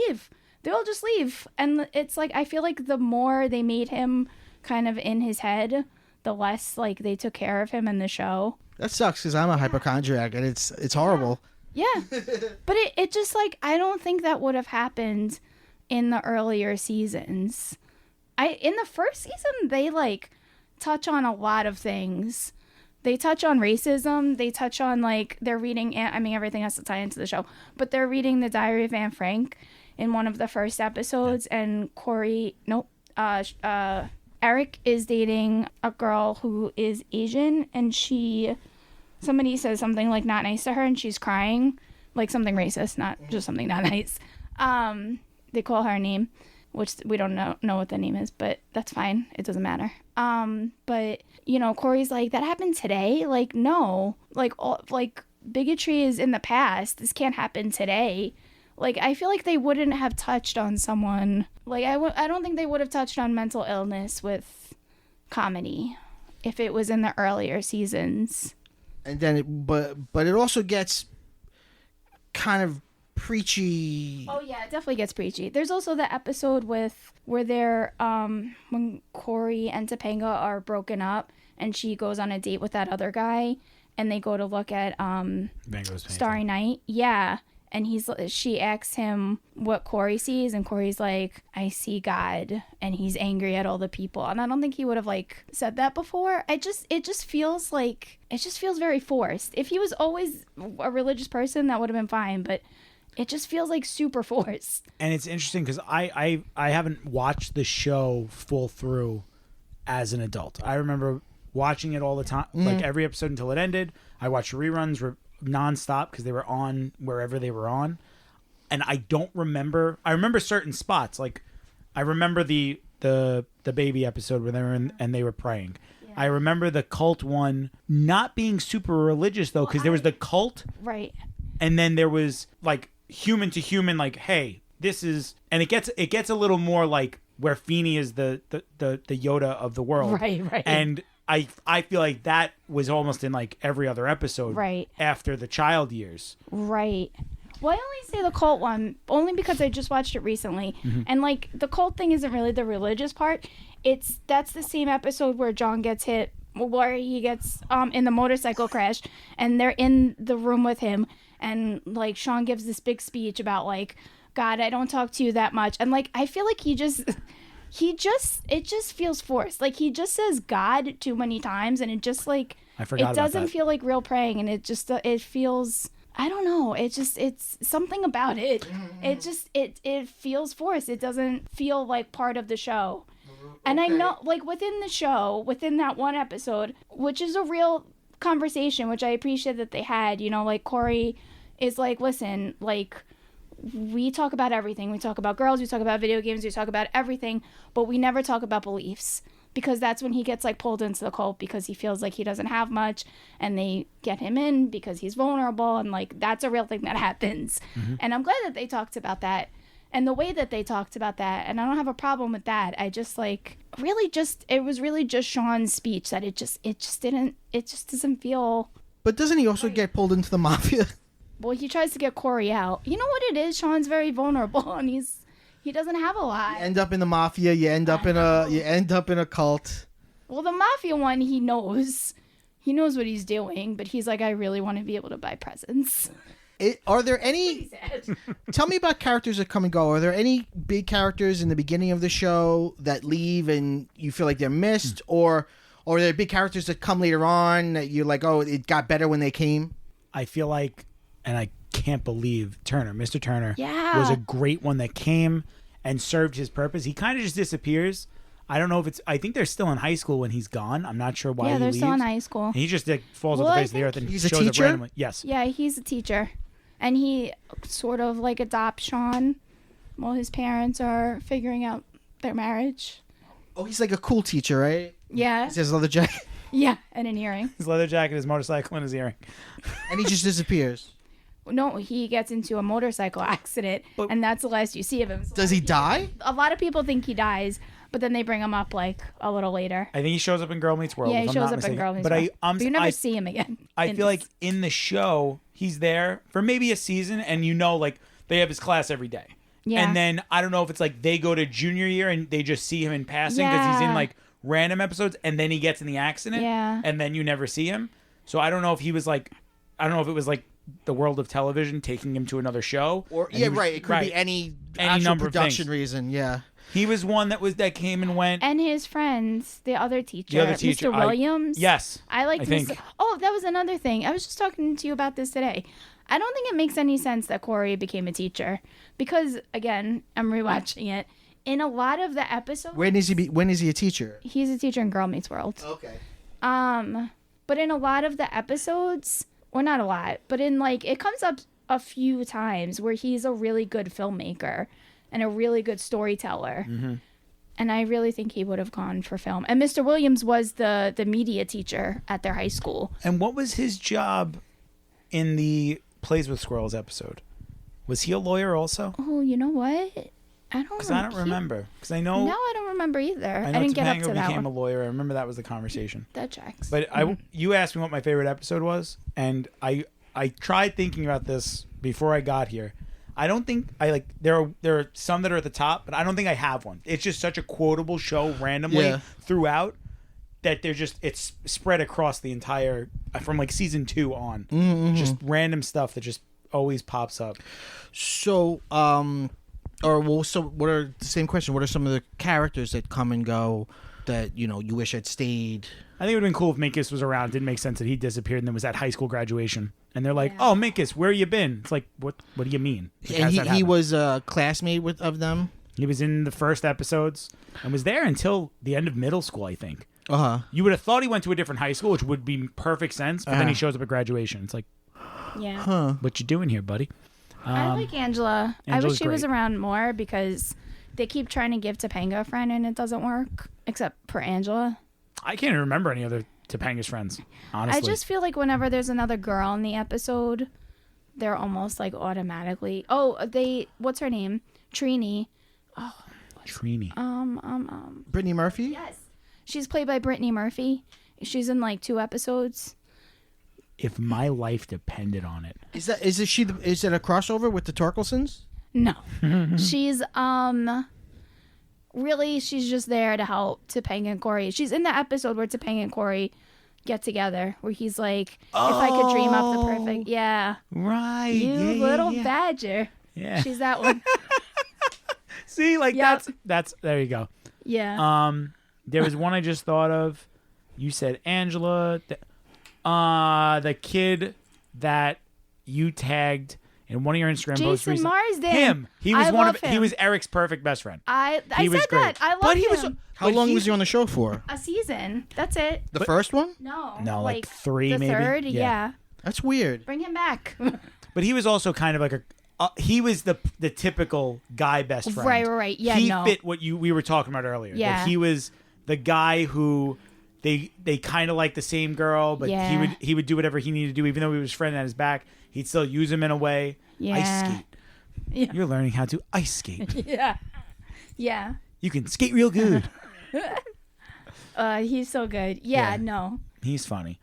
just leave. And it's like I feel like the more they made him kind of in his head, the less like they took care of him in the show. That sucks because I'm a hypochondriac and it's horrible. Yeah. But it just like I don't think that would have happened in the earlier seasons. In the first season, they like touch on a lot of things. They touch on racism. They touch on like they're reading. I mean, everything has to tie into the show, but they're reading the Diary of Anne Frank in one of the first episodes, and Eric is dating a girl who is Asian, and somebody says something like not nice to her, and she's crying, like something racist, not just something not nice. They call her a name, which we don't know what the name is, but that's fine. It doesn't matter. But you know, Corey's like, that happened today? Like, no. Like, bigotry is in the past. This can't happen today. Like, I feel like they wouldn't have touched on someone. Like, I don't think they would have touched on mental illness with comedy if it was in the earlier seasons. And then but it also gets kind of preachy. Oh yeah, it definitely gets preachy. There's also the episode where they're when Corey and Topanga are broken up and she goes on a date with that other guy and they go to look at Van Gogh's Starry Night. Yeah. And she asks him what Corey sees, and Corey's like, I see God, and he's angry at all the people. And I don't think he would have like said that before. It just feels very forced. If he was always a religious person, that would have been fine, but it just feels like super forced. And it's interesting because I haven't watched the show full through as an adult. I remember watching it all the time, like every episode until it ended. I watched reruns nonstop because they were on wherever they were on, and I don't remember. I remember certain spots, like I remember the baby episode where they were in, and they were praying. Yeah. I remember the cult one not being super religious though, because there was the cult, right, and then there was like human to human, like, hey, this is, and it gets a little more like where Feeney is the Yoda of the world, right, and I feel like that was almost in like every other episode right after the child years. Right. Well, I only say the cult one only because I just watched it recently. Mm-hmm. And like the cult thing isn't really the religious part. That's the same episode where John gets hit, where he gets in the motorcycle crash and they're in the room with him and like Sean gives this big speech about like, God, I don't talk to you that much. And like I feel like it just feels forced. Like he just says God too many times and it just like I forgot it doesn't about that. feel like real praying and it feels, I don't know, it's something about it. It feels forced. It doesn't feel like part of the show. And I know like within the show, within that one episode, which is a real conversation, which I appreciate that they had, you know, like Corey is like, listen, like we talk about everything. We talk about girls, we talk about video games, we talk about everything, but we never talk about beliefs because that's when he gets like pulled into the cult because he feels like he doesn't have much and they get him in because he's vulnerable and like that's a real thing that happens. Mm-hmm. And I'm glad that they talked about that and the way that they talked about that, and I don't have a problem with that. I just like it was really just Sean's speech that it just doesn't feel. But doesn't he also get pulled into the mafia? Well, he tries to get Corey out. You know what it is? Sean's very vulnerable, and he doesn't have a lot. You end up in the mafia. You end up in a cult. Well, the mafia one, he knows what he's doing, but he's like, I really want to be able to buy presents. Are there any? Tell me about characters that come and go. Are there any big characters in the beginning of the show that leave and you feel like they're missed, or are there big characters that come later on that you're like, oh, it got better when they came? I feel like. And I can't believe Mr. Turner was a great one that came and served his purpose. He kind of just disappears. I don't know if I think they're still in high school when he's gone. I'm not sure why he leaves. Yeah, they're still in high school. And he just like, falls off the face of the earth and he's a shows teacher? up randomly. Yes. Yeah, he's a teacher. And he sort of like adopts Sean while his parents are figuring out their marriage. Oh, he's like a cool teacher, right? Yeah. He has a leather jacket. Yeah, and an earring. His leather jacket, his motorcycle, and his earring. And he just disappears. No, he gets into a motorcycle accident, and that's the last you see of him. So does he die? A lot of people think he dies, but then they bring him up like a little later. I think he shows up in Girl Meets World. Yeah, he if I'm shows not up mistaken. in Girl Meets World. But you never see him again. I feel like in the show, he's there for maybe a season, and you know, like, they have his class every day. Yeah. And then, I don't know if it's like they go to junior year and they just see him in passing because he's in, like, random episodes, and then he gets in the accident, and then you never see him. So I don't know if he was like, I don't know if it was like the world of television taking him to another show, or it could be any number production of reason. Yeah, he was one that came and went, and his friends, the other teacher, Mr. Williams. Yes, I liked Mr. Oh, that was another thing. I was just talking to you about this today. I don't think it makes any sense that Corey became a teacher because, again, I'm rewatching it. In a lot of the episodes, when is he a teacher? He's a teacher in Girl Meets World. Okay. But in a lot of the episodes. Or not a lot, but in like it comes up a few times where he's a really good filmmaker and a really good storyteller. Mm-hmm. And I really think he would have gone for film. And Mr. Williams was the media teacher at their high school. And what was his job in the Plays with Squirrels episode? Was he a lawyer also? Oh, you know what? I don't remember. Because I know... Now I don't remember either. I know didn't get up Topanga to that became one. a lawyer. I remember that was the conversation. That checks. But you asked me what my favorite episode was, and I tried thinking about this before I got here. I don't think there are some that are at the top, but I don't think I have one. It's just such a quotable show randomly throughout that it's spread across the entire from like season 2 on. Mm-hmm. Just random stuff that just always pops up. So so what are the same question? What are some of the characters that come and go that you wish had stayed? I think it would have been cool if Minkus was around. It didn't make sense that he disappeared and then was at high school graduation. And they're like, "Oh, Minkus, where you been?" It's like, what do you mean? Like, and he was a classmate of them. He was in the first episodes and was there until the end of middle school, I think. You would have thought he went to a different high school, which would be perfect sense. But then he shows up at graduation. It's like, what you doing here, buddy? I like Angela. Angela's I wish she was great. around more because they keep trying to give Topanga a friend and it doesn't work, except for Angela. I can't even remember any other Topanga's friends, honestly. I just feel like whenever there's another girl in the episode, they're almost like automatically. What's her name? Trini. Trini. Brittany Murphy. Yes, she's played by Brittany Murphy. She's in like 2 episodes. If my life depended on it. Is it a crossover with the Torkelsons? No, she's really she's just there to help Topanga and Corey. She's in the episode where Topanga and Corey get together, where he's like, "If I could dream up the perfect," right, you little badger. Yeah, she's that one. See, like that's there you go. Yeah. There was one I just thought of. You said Angela, the kid that you tagged in one of your Instagram posts. Jason Marsden. Him. He was He was Eric's perfect best friend. I was said great. that. I love him. How long was he on the show for? A season. That's it. The first one? No, like 3 the maybe. third. Yeah. That's weird. Bring him back. But he was also kind of like he was the typical guy best friend. Right. Yeah, he fit what we were talking about earlier. Yeah. Like he was the guy who they kind of like the same girl, but he would do whatever he needed to do, even though he was friend at his back. He'd still use him in a way. Yeah. Ice skate. Yeah. You're learning how to ice skate. Yeah. You can skate real good. He's so good. Yeah. He's funny.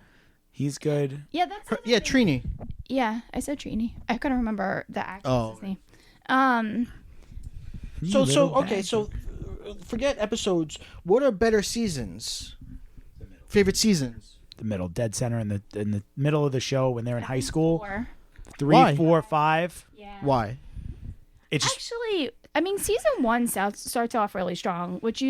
He's good. Yeah, that's Trini. Yeah, I said Trini. I couldn't remember the actress's name. So forget episodes. What are better seasons? Favorite seasons? The middle, dead center in the middle of the show when they're in high school. 4. 3, Why? 4, 5. Yeah. Why? It's just, Actually, I mean, season 1 starts off really strong, which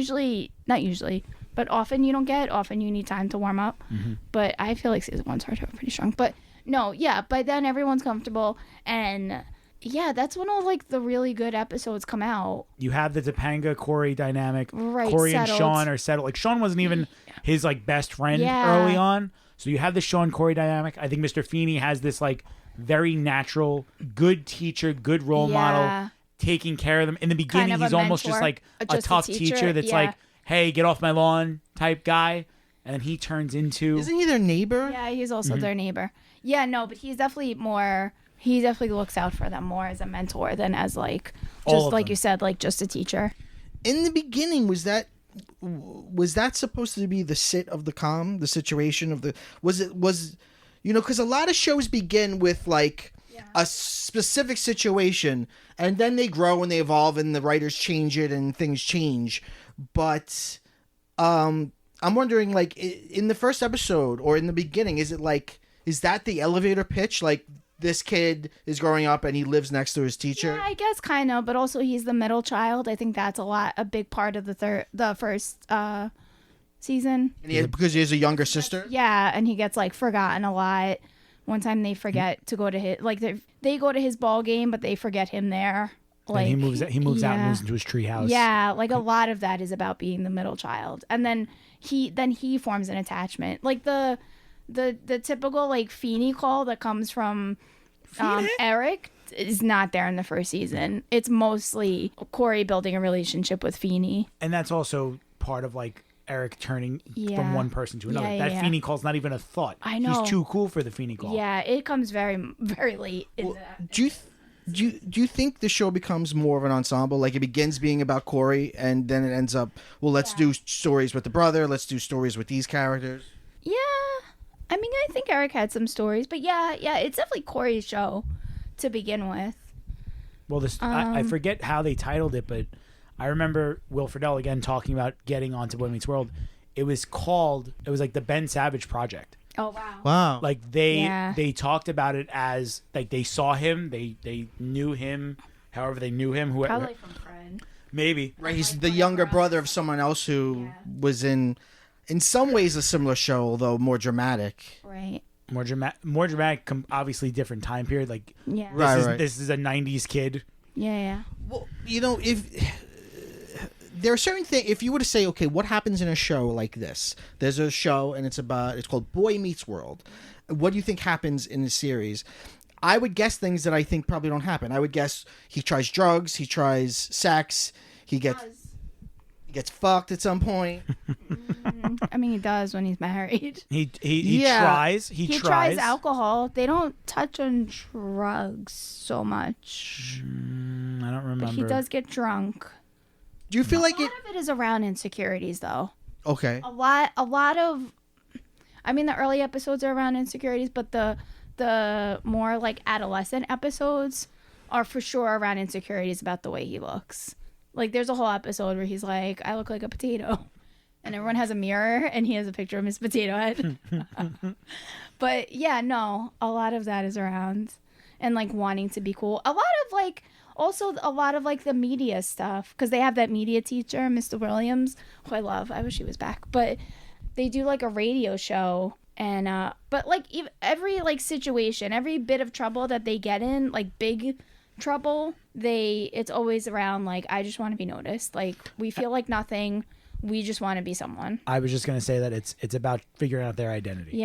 not usually, but often you don't get. Often you need time to warm up. Mm-hmm. But I feel like season 1 started off pretty strong. But no, by then everyone's comfortable. And yeah, that's when all like the really good episodes come out. you have the Topanga Corey dynamic. Right, Corey and settled. Sean are settled. Like Sean wasn't even his like best friend Yeah. early on. So you have the Sean Corey dynamic. I think Mr. Feeney has this like very natural, good teacher, good role model, taking care of them. In the beginning, Kind of he's a almost just mentor, like a tough teacher that's like, hey, get off my lawn type guy. And then he turns into... Isn't he their neighbor? Yeah, he's also their neighbor. Yeah, no, but he's definitely more... He definitely looks out for them more as a mentor than as like... Just like you said, like just a teacher. In the beginning, was that supposed to be the the situation of the... because a lot of shows begin with like a specific situation and then they grow and they evolve and the writers change it and things change. But I'm wondering, like, in the first episode or in the beginning, is that the elevator pitch? Like, this kid is growing up and he lives next to his teacher? Yeah, I guess kind of, but also he's the middle child. I think that's a big part of the first season. And because he has a younger sister? Yeah, and he gets like forgotten a lot. One time they forget to go to his they go to his ball game, but they forget him there. Like he moves out and moves into his treehouse. Yeah, like a lot of that is about being the middle child, and then he forms an attachment, like the typical like Feeney call that comes from Eric is not there in the first season. It's mostly Corey building a relationship with Feeney, and that's also part of like Eric turning from one person to another. That Feeney call's not even a thought. I know. He's too cool for the Feeney call. Yeah, it comes very, very late. Do you think the show becomes more of an ensemble? Like it begins being about Corey, and then it ends up, well, let's do stories with the brother. Let's do stories with these characters. Yeah. I mean, I think Eric had some stories, but yeah, it's definitely Corey's show to begin with. Well, I forget how they titled it, but I remember Will Friedle again talking about getting onto Boy Meets World. It was like the Ben Savage Project. Oh wow! Wow. Like they talked about it as like they saw him, they knew him, however they knew him. Probably from Fred. Maybe. Right, he's the younger brother of someone else who was in some ways a similar show, although more dramatic. Right. More dramatic. Obviously, different time period. Like this is a '90s kid. Yeah. Well, if there are certain things, if you were to say, okay, what happens in a show like this? There's a show and it's called Boy Meets World. What do you think happens in the series? I would guess things that I think probably don't happen. I would guess he tries drugs, he tries sex, he gets fucked at some point. I mean, he does when he's married. He tries. He tries alcohol. They don't touch on drugs so much. I don't remember. But he does get drunk. Do you feel like a lot of it is around insecurities, though? Okay. A lot of. I mean, the early episodes are around insecurities, but the more like adolescent episodes are for sure around insecurities about the way he looks. Like, there's a whole episode where he's like, I look like a potato. And everyone has a mirror, and he has a picture of his potato head. But, yeah, no, a lot of that is around. And, like, wanting to be cool. A lot of, like, also a lot of, like, the media stuff. Because they have that media teacher, Mr. Williams, who I love. I wish he was back. But they do, like, a radio show. And, but, like, every, like, situation, every bit of trouble that they get in, like, big trouble, it's always around like, I just want to be noticed, like we feel like nothing, we just want to be someone. I was just gonna say that it's about figuring out their identity.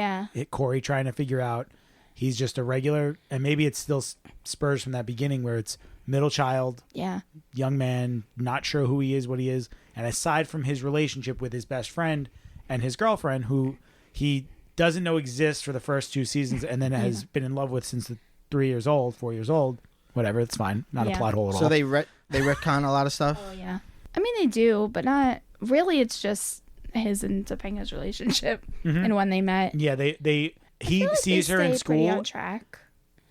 Corey trying to figure out he's just a regular, and maybe it still spurs from that beginning where it's middle child, young man, not sure who he is, what he is, and aside from his relationship with his best friend and his girlfriend, who he doesn't know exists for the first 2 seasons and then has been in love with since 4 years old. Whatever, it's fine. Not a plot hole at all. So they retcon a lot of stuff? Oh, yeah. I mean, they do, but not... Really, it's just his and Topanga's relationship and when they met. Yeah, he sees her in school. On track.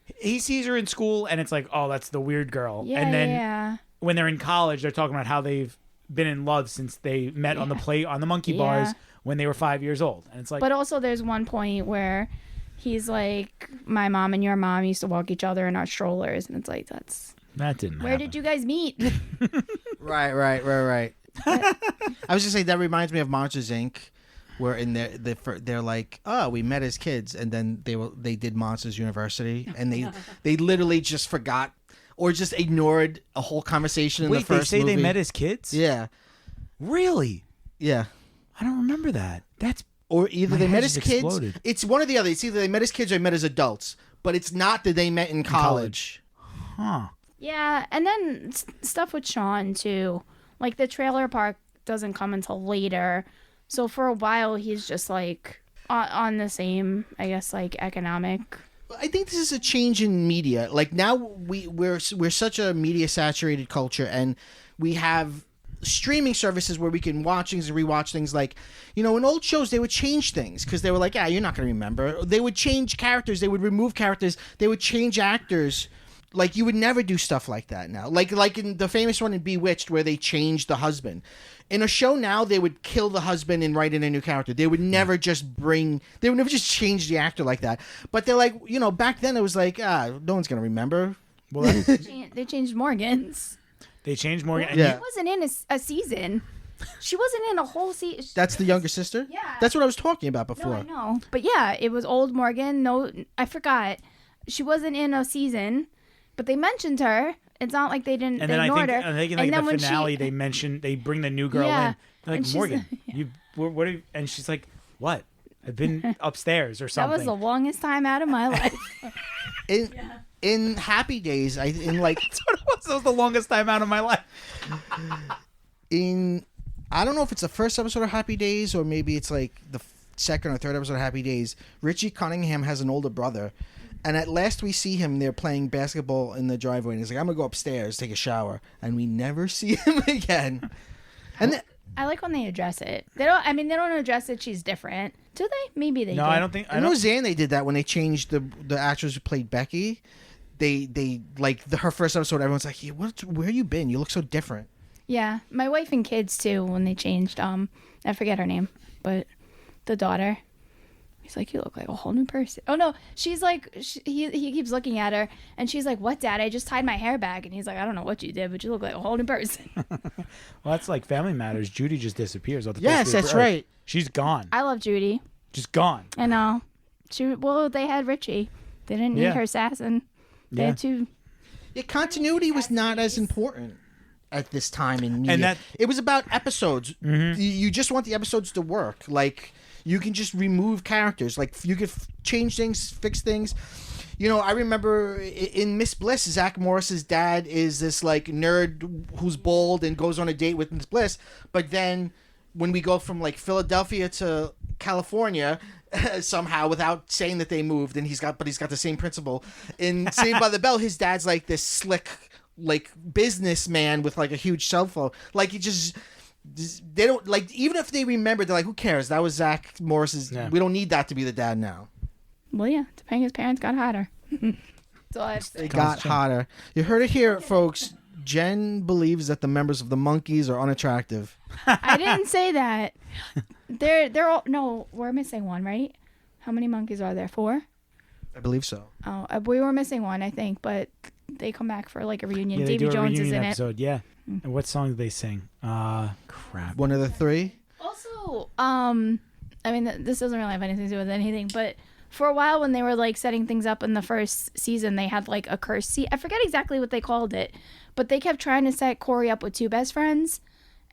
He sees her in school, and it's like, oh, that's the weird girl. Yeah, and then when they're in college, they're talking about how they've been in love since they met on the monkey bars when they were 5 years old. And it's like... But also, there's one point where... He's like, my mom and your mom used to walk each other in our strollers. And it's like, that didn't happen. Where did you guys meet? Right. I was just saying, that reminds me of Monsters, Inc., where in they're like, oh, we met as kids. And then they did Monsters University. And they literally just forgot or just ignored a whole conversation in the first movie. They met as kids? Yeah. Really? Yeah. I don't remember that. Or either they met as kids. Exploded. It's one or the other. It's either they met as kids or they met as adults. But it's not that they met in college. Huh. Yeah, and then stuff with Sean, too. Like, the trailer park doesn't come until later. So for a while, he's just, like, on the same, I guess, like, economic... I think this is a change in media. Like, now we're such a media-saturated culture, and we have... streaming services where we can watch things and rewatch things. Like, in old shows they would change things because they were like, you're not going to remember. They would change characters, they would remove characters, they would change actors. Like, you would never do stuff like that now. Like in the famous one in Bewitched where they changed the husband. In a show now, they would kill the husband and write in a new character. They would never just change the actor like that. But they're like, back then it was like, no one's going to remember. Well, they changed Morgan's. They changed Morgan. Well, she wasn't in a season. She wasn't in a whole season. That's the younger sister? Yeah. That's what I was talking about before. No, I know. But yeah, it was old Morgan. No, I forgot. She wasn't in a season, but they mentioned her. It's not like they didn't. And then ignored her. I think in the finale, they bring the new girl in. They're like, Morgan, what are you? And she's like, what? I've been upstairs or something. That was the longest time out of my life. In Happy Days, that's what it was. That was the longest time out of my life. I don't know if it's the first episode of Happy Days or maybe it's like the second or third episode of Happy Days. Richie Cunningham has an older brother, And at last we see him, they're playing basketball in the driveway, and he's like, I'm going to go upstairs, take a shower. And we never see him again. And I like when they address it. They don't address it. She's different. Do they? Maybe they do. No, I don't think. I know Zan, they did that when they changed the actress who played Becky. They like her first episode, everyone's like, yeah, where you been? You look so different. Yeah, my wife and kids too. When they changed, I forget her name, but the daughter, he's like, you look like a whole new person. Oh no, she's like, he keeps looking at her, and she's like, what, Dad? I just tied my hair back, and he's like, I don't know what you did, but you look like a whole new person. Well, that's like Family Matters. Judy just disappears. Yes, that's right. She's gone. I love Judy. Just gone. I know. They had Richie. They didn't need her assassin. They had two. Yeah, continuity was not as important at this time in media. And it was about episodes. Mm-hmm. You just want the episodes to work. Like, you can just remove characters. Like, you could change things, fix things. You know, I remember in Miss Bliss, Zach Morris's dad is this, like, nerd who's bald and goes on a date with Miss Bliss. But then when we go from, like, Philadelphia to California, somehow, without saying that they moved, and he's got the same principal. In Saved by the Bell, his dad's like this slick, like, businessman with like a huge cell phone. Like, he just they don't, like, even if they remember, they're like, who cares? That was Zach Morris's. We don't need that to be the dad now. Well, yeah, Topanga's parents got hotter. So they got hotter. You heard it here, folks. Jen believes that the members of the Monkees are unattractive. I didn't say that. They're all, no, we're missing one, right? How many monkeys are there? 4? I believe so. Oh, we were missing one, I think, but they come back for like a reunion. Yeah, Davy Jones is in episode, it. Yeah. And what song did they sing? Crap. One of the 3. Also, I mean, this doesn't really have anything to do with anything, but for a while when they were like setting things up in the first season, they had like a curse scene. I forget exactly what they called it, but they kept trying to set Corey up with 2 best friends,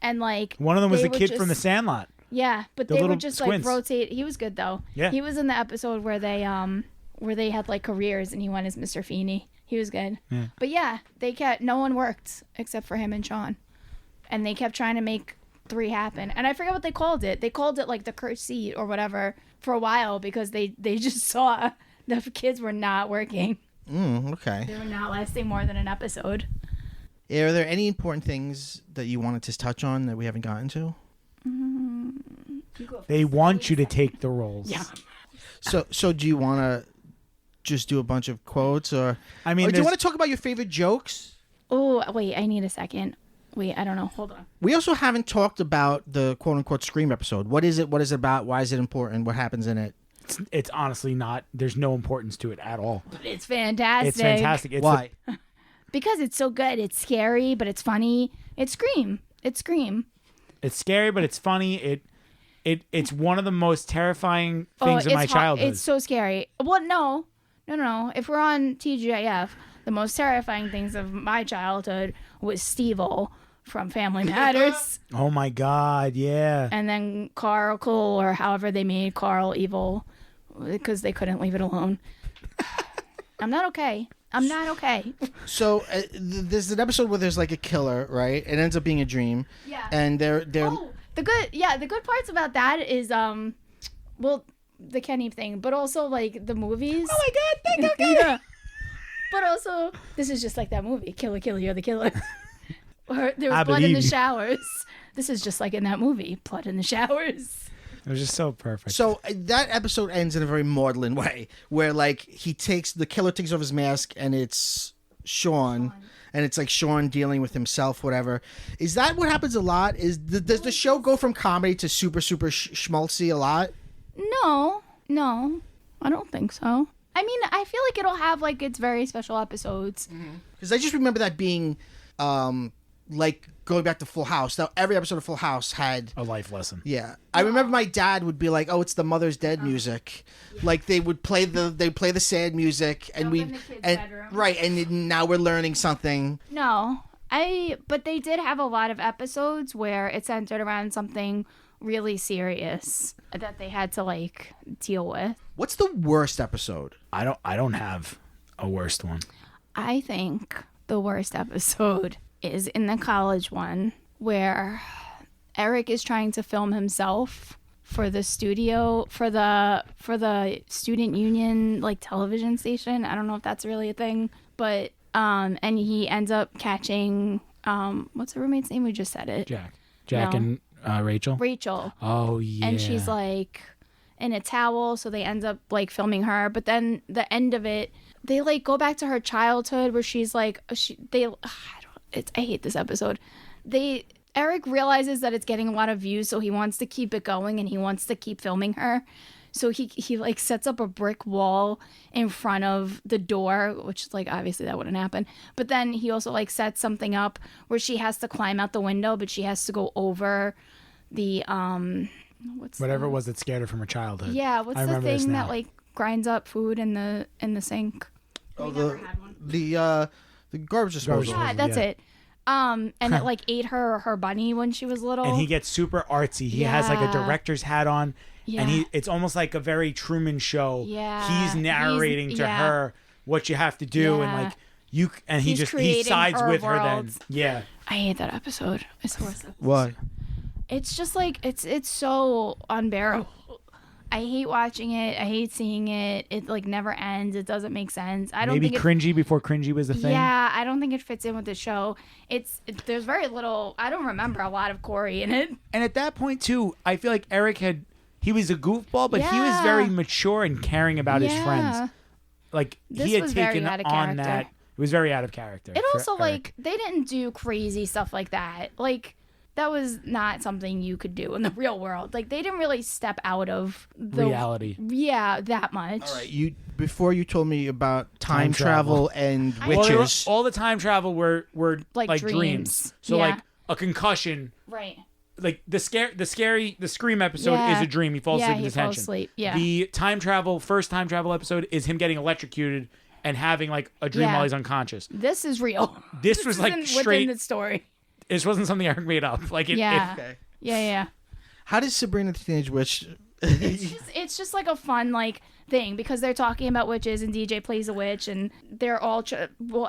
and like one of them was the kid from The Sandlot. Yeah, but they would just squints. like rotate. He was good though. Yeah, he was in the episode where they had like careers, and he went as Mr. Feeney. He was good. Yeah. But yeah, no one worked except for him and Sean, and they kept trying to make 3 happen. And I forget what they called it. They called it like the curse seat or whatever for a while because they just saw the kids were not working. Okay. They were not lasting more than an episode. Are there any important things that you wanted to touch on that we haven't gotten to? They want you to take the roles. Yeah. So do you want to just do a bunch of quotes, or I mean, or do you want to talk about your favorite jokes? Oh, wait, I need a second. Wait, I don't know. Hold on. We also haven't talked about the quote-unquote Scream episode. What is it? What is it about? Why is it important? What happens in it? It's honestly not. There's no importance to it at all. But it's fantastic. It's fantastic. Why? Because it's so good. It's scary, but it's funny. It's Scream. It's Scream. It's scary, but it's funny. It's one of the most terrifying things in my childhood. It's so scary. Well, no. If we're on TGIF, the most terrifying things of my childhood was Steve-O from Family Matters. Oh my God, yeah. And then Carl Cole, or however they made Carl evil, because they couldn't leave it alone. I'm not okay. So there's an episode where there's like a killer, right? It ends up being a dream. Yeah. And they're the good parts about that is the Kenny thing, but also like the movies. Oh my God, thank you. Yeah. But also, this is just like that movie, Killer, Killer, You're the Killer. Or there was blood in the showers. This is just like in that movie, blood in the showers. It was just so perfect. So that episode ends in a very maudlin way, where like the killer takes off his mask, and it's Sean. And it's like Sean dealing with himself, whatever. Is that what happens a lot? Does the show go from comedy to super schmaltzy a lot? No, I don't think so. I mean, I feel like it'll have like its very special episodes. Because I just remember that being, like going back to Full House. Now every episode of Full House had a life lesson. Yeah, I remember my dad would be like, "Oh, it's the Mother's Dead music." Yeah. Like they would play the sad music, and now we're learning something. No, but they did have a lot of episodes where it centered around something really serious that they had to like deal with. What's the worst episode? I don't have a worst one. I think the worst episode is in the college one where Eric is trying to film himself for the studio for the student union like television station. I don't know if that's really a thing, but and he ends up catching what's the roommate's name? We just said it. Jack No. and Rachel. Rachel. Oh yeah. And she's like in a towel, so they end up like filming her. But then the end of it, they like go back to her childhood where she's like I hate this episode. Eric realizes that it's getting a lot of views, so he wants to keep it going and he wants to keep filming her. So he like sets up a brick wall in front of the door, which is like obviously that wouldn't happen. But then he also like sets something up where she has to climb out the window, but she has to go over the whatever it was that scared her from her childhood. Yeah, what's the thing that like grinds up food in the sink? Oh, the garbage disposal. Yeah, that's it. And it like ate her bunny when she was little. And he gets super artsy. He has like a director's hat on. Yeah. And it's almost like a very Truman Show. Yeah. He's narrating to her what you have to do and like he sides with her then. Yeah. I hate that episode. It's the worst episode. Why? It's just like it's so unbearable. I hate watching it. I hate seeing it. It like never ends. It doesn't make sense. I don't Maybe think cringy before cringy was the thing. Yeah, I don't think it fits in with the show. There's very little. I don't remember a lot of Corey in it. And at that point too, I feel like Eric he was a goofball, but he was very mature and caring about his friends. Like he had taken on that. It was very out of character. It also Eric. like they didn't do crazy stuff like that. Like that was not something you could do in the real world. Like they didn't really step out of the reality. Yeah, that much. All right, before you told me about time travel and witches. All the time travel were like dreams. So like a concussion. Right. Like the Scream episode is a dream. He falls asleep in detention. Falls asleep. Yeah. The first time travel episode is him getting electrocuted and having like a dream while he's unconscious. This is real. This was like straight within the story. This wasn't something Eric made up. Like Yeah. How does Sabrina the Teenage Witch? It's just like a fun like thing because they're talking about witches and DJ plays a witch and they're all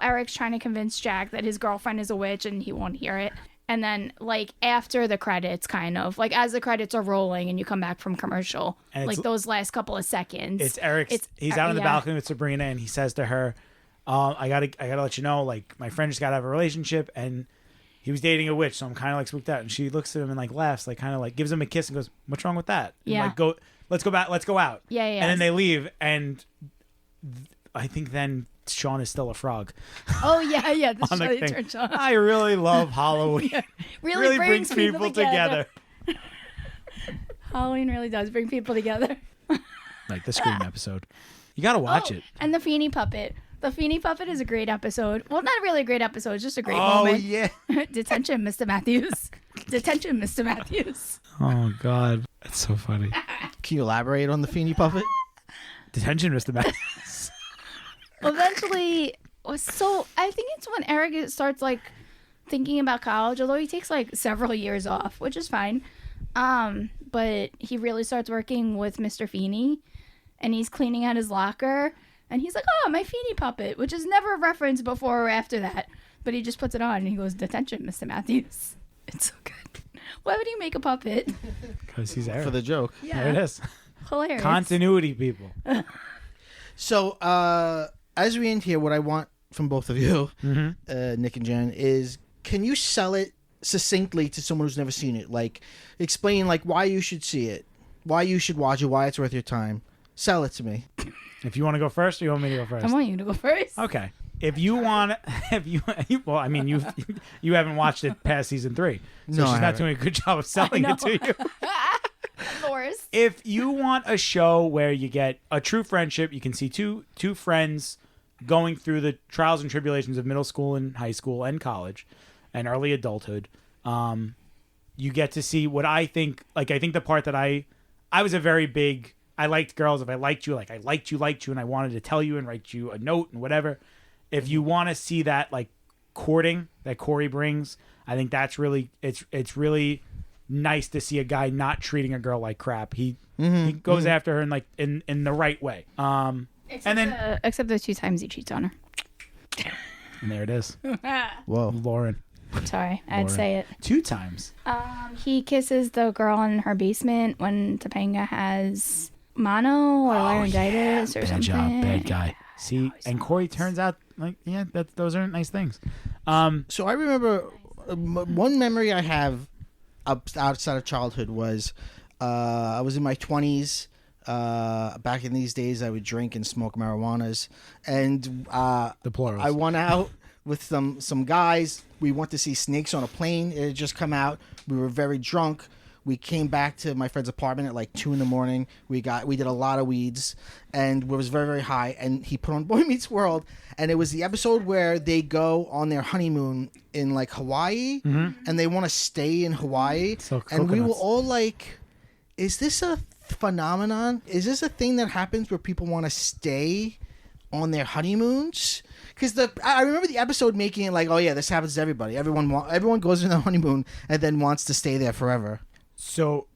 Eric's trying to convince Jack that his girlfriend is a witch and he won't hear it. And then, like, after the credits, kind of, like, as the credits are rolling and you come back from commercial, like, those last couple of seconds. It's Eric. He's out on the balcony with Sabrina, and he says to her, I gotta let you know, like, my friend just got to have a relationship, and he was dating a witch, so I'm kind of, like, spooked out. And she looks at him and, like, laughs, like, kind of, like, gives him a kiss and goes, what's wrong with that? And, yeah. like, let's go back, let's go out. Yeah. And then they leave, and I think then Sean is still a frog. Oh yeah. On the thing. I really love Halloween. really brings people together. Halloween really does bring people together. Like the Scream episode. You gotta watch it. And the Feeny Puppet. The Feeny Puppet is a great episode. Well, not really a great episode, it's just a great moment. Oh yeah. Detention, Mr. Matthews. Detention, Mr. Matthews. Oh God, that's so funny. Can you elaborate on the Feeny Puppet? Detention, Mr. Matthews. Eventually, so I think it's when Eric starts like thinking about college, although he takes like several years off, which is fine. But he really starts working with Mr. Feeney, and he's cleaning out his locker, and he's like, "Oh, my Feeny Puppet," which is never referenced before or after that. But he just puts it on, and he goes, "Detention, Mr. Matthews." It's so good. Why would he make a puppet? Because he's Eric. For the joke. Yeah, there it is. Hilarious. Continuity, people. So, as we end here, what I want from both of you, Nick and Jen, is can you sell it succinctly to someone who's never seen it? Like, explain like why you should see it, why you should watch it, why it's worth your time. Sell it to me. If you want to go first, or you want me to go first? I want you to go first. Okay. If you want, well, I mean, you haven't watched it past season 3, so she's not doing a good job of selling it to you. Loris. If you want a show where you get a true friendship, you can see two friends going through the trials and tribulations of middle school and high school and college and early adulthood. You get to see what I think. Like I think the part that I was a very big. I liked girls. If I liked you, like I liked you, and I wanted to tell you and write you a note and whatever. If you want to see that like courting that Corey brings, I think that's really it's really nice to see a guy not treating a girl like crap. He goes after her in like in the right way. Except the 2 times he cheats on her. And there it is. Whoa, Lauren. Sorry, I'd Laura. say it. 2 times. He kisses the girl in her basement when Topanga has mono or laryngitis or Bad something. job, bad guy. See, and Corey turns out like, yeah, those aren't nice things. So I remember one memory I have outside of childhood was I was in my 20s. Back in these days, I would drink and smoke marijuanas, and The plurals. I went out with some guys. We went to see Snakes on a Plane. It had just come out. We were very drunk. We came back to my friend's apartment at like 2 a.m. We did a lot of weeds, and we was very, very high. And he put on Boy Meets World, and it was the episode where they go on their honeymoon in like Hawaii, and they want to stay in Hawaii. So and we were coconuts. all like, "Is this a phenomenon? Is this a thing that happens where people want to stay on their honeymoons?" Because I remember the episode making it like, "Oh yeah, this happens to everybody. Everyone goes on their honeymoon and then wants to stay there forever." So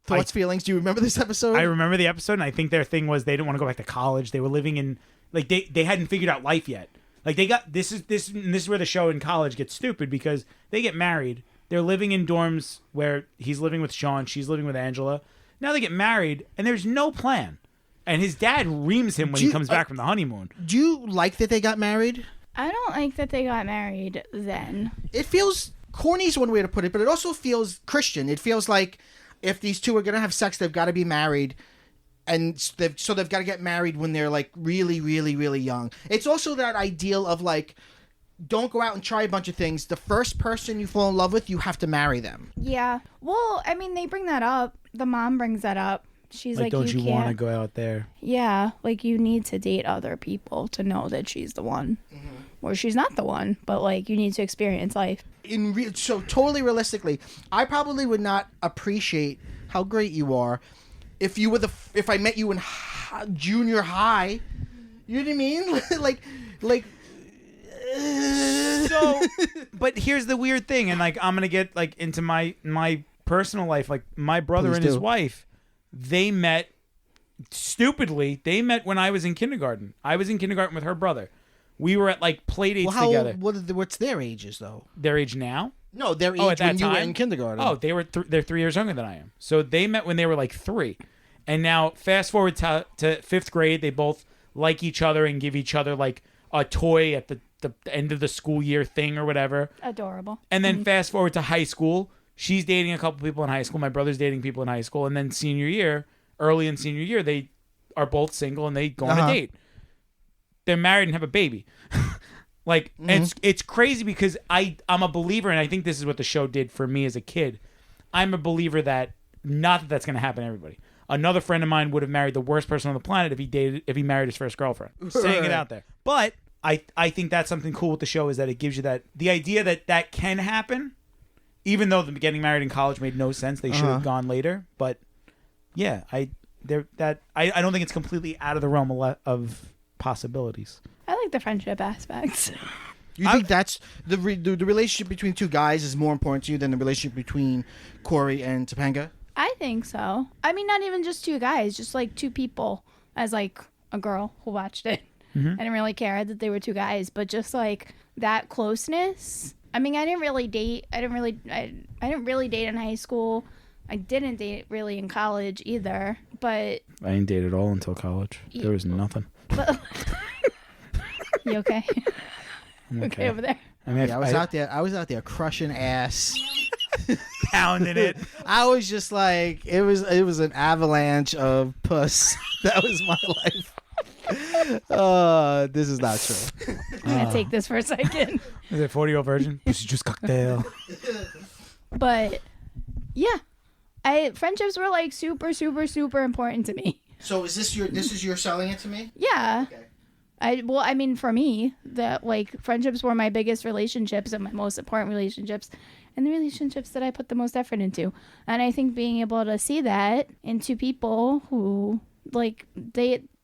Thoughts, feelings? Do you remember this episode? I remember the episode, and I think their thing was they didn't want to go back to college. They were living in like they hadn't figured out life yet. Like they got this is where the show in college gets stupid because they get married. They're living in dorms where he's living with Sean, she's living with Angela. Now they get married, and there's no plan. And his dad reams him when he comes back from the honeymoon. Do you like that they got married? I don't like that they got married then. It feels corny is one way to put it, but it also feels Christian. It feels like if these two are gonna have sex, they've got to be married, and they've got to get married when they're like really, really, really young. It's also that ideal of like, don't go out and try a bunch of things. The first person you fall in love with, you have to marry them. Yeah. Well, I mean, they bring that up. The mom brings that up. She's like, don't you want to can't. go out there? Yeah, like you need to date other people to know that she's the one, or she's not the one. But like, you need to experience life. So totally realistically, I probably would not appreciate how great you are if you were if I met you in junior high. You know what I mean? like. So, but here's the weird thing, and like I'm gonna get like into my personal life. Like my brother Please and his do. wife, they met stupidly. They met when I was in kindergarten. I was in kindergarten with her brother. We were at like play dates together. What's their ages though? Their age now? No, their age at that when you were time? in kindergarten. Oh, they're 3 years younger than I am. So they met when they were like 3, and now fast forward to 5th grade, they both like each other and give each other like a toy at the end of the school year thing or whatever. Adorable. And then fast forward to high school. She's dating a couple people in high school. My brother's dating people in high school. And then early in senior year, they are both single and they go on a date. They're married and have a baby. Like, and it's crazy because I'm a believer, and I think this is what the show did for me as a kid. I'm a believer that not that that's going to happen to everybody. Another friend of mine would have married the worst person on the planet if he married his first girlfriend. Saying it out there. But I think that's something cool with the show is that it gives you the idea that can happen, even though getting married in college made no sense. They should have gone later. But yeah, I don't think it's completely out of the realm of possibilities. I like the friendship aspects. You think that's the relationship between two guys is more important to you than the relationship between Corey and Topanga? I think so. I mean, not even just 2 guys, just like 2 people. As like a girl who watched it, I didn't really care that they were 2 guys, but just like that closeness. I mean, I didn't really date. I didn't really date in high school. I didn't date really in college either. But I didn't date at all until college. There was nothing. But, you okay? I'm Okay over there. I mean, Yeah, I was out there crushing ass. pounding it. I was just like, it was an avalanche of puss. That was my life. This is not true. I'm gonna take this for a second. Is it 40-year-old virgin? Pussy juice cocktail. But yeah, friendships were like super, super, super important to me. So this is your selling it to me? Yeah. Okay. I mean, for me, friendships were my biggest relationships and my most important relationships, and the relationships that I put the most effort into. And I think being able to see that in 2 people who like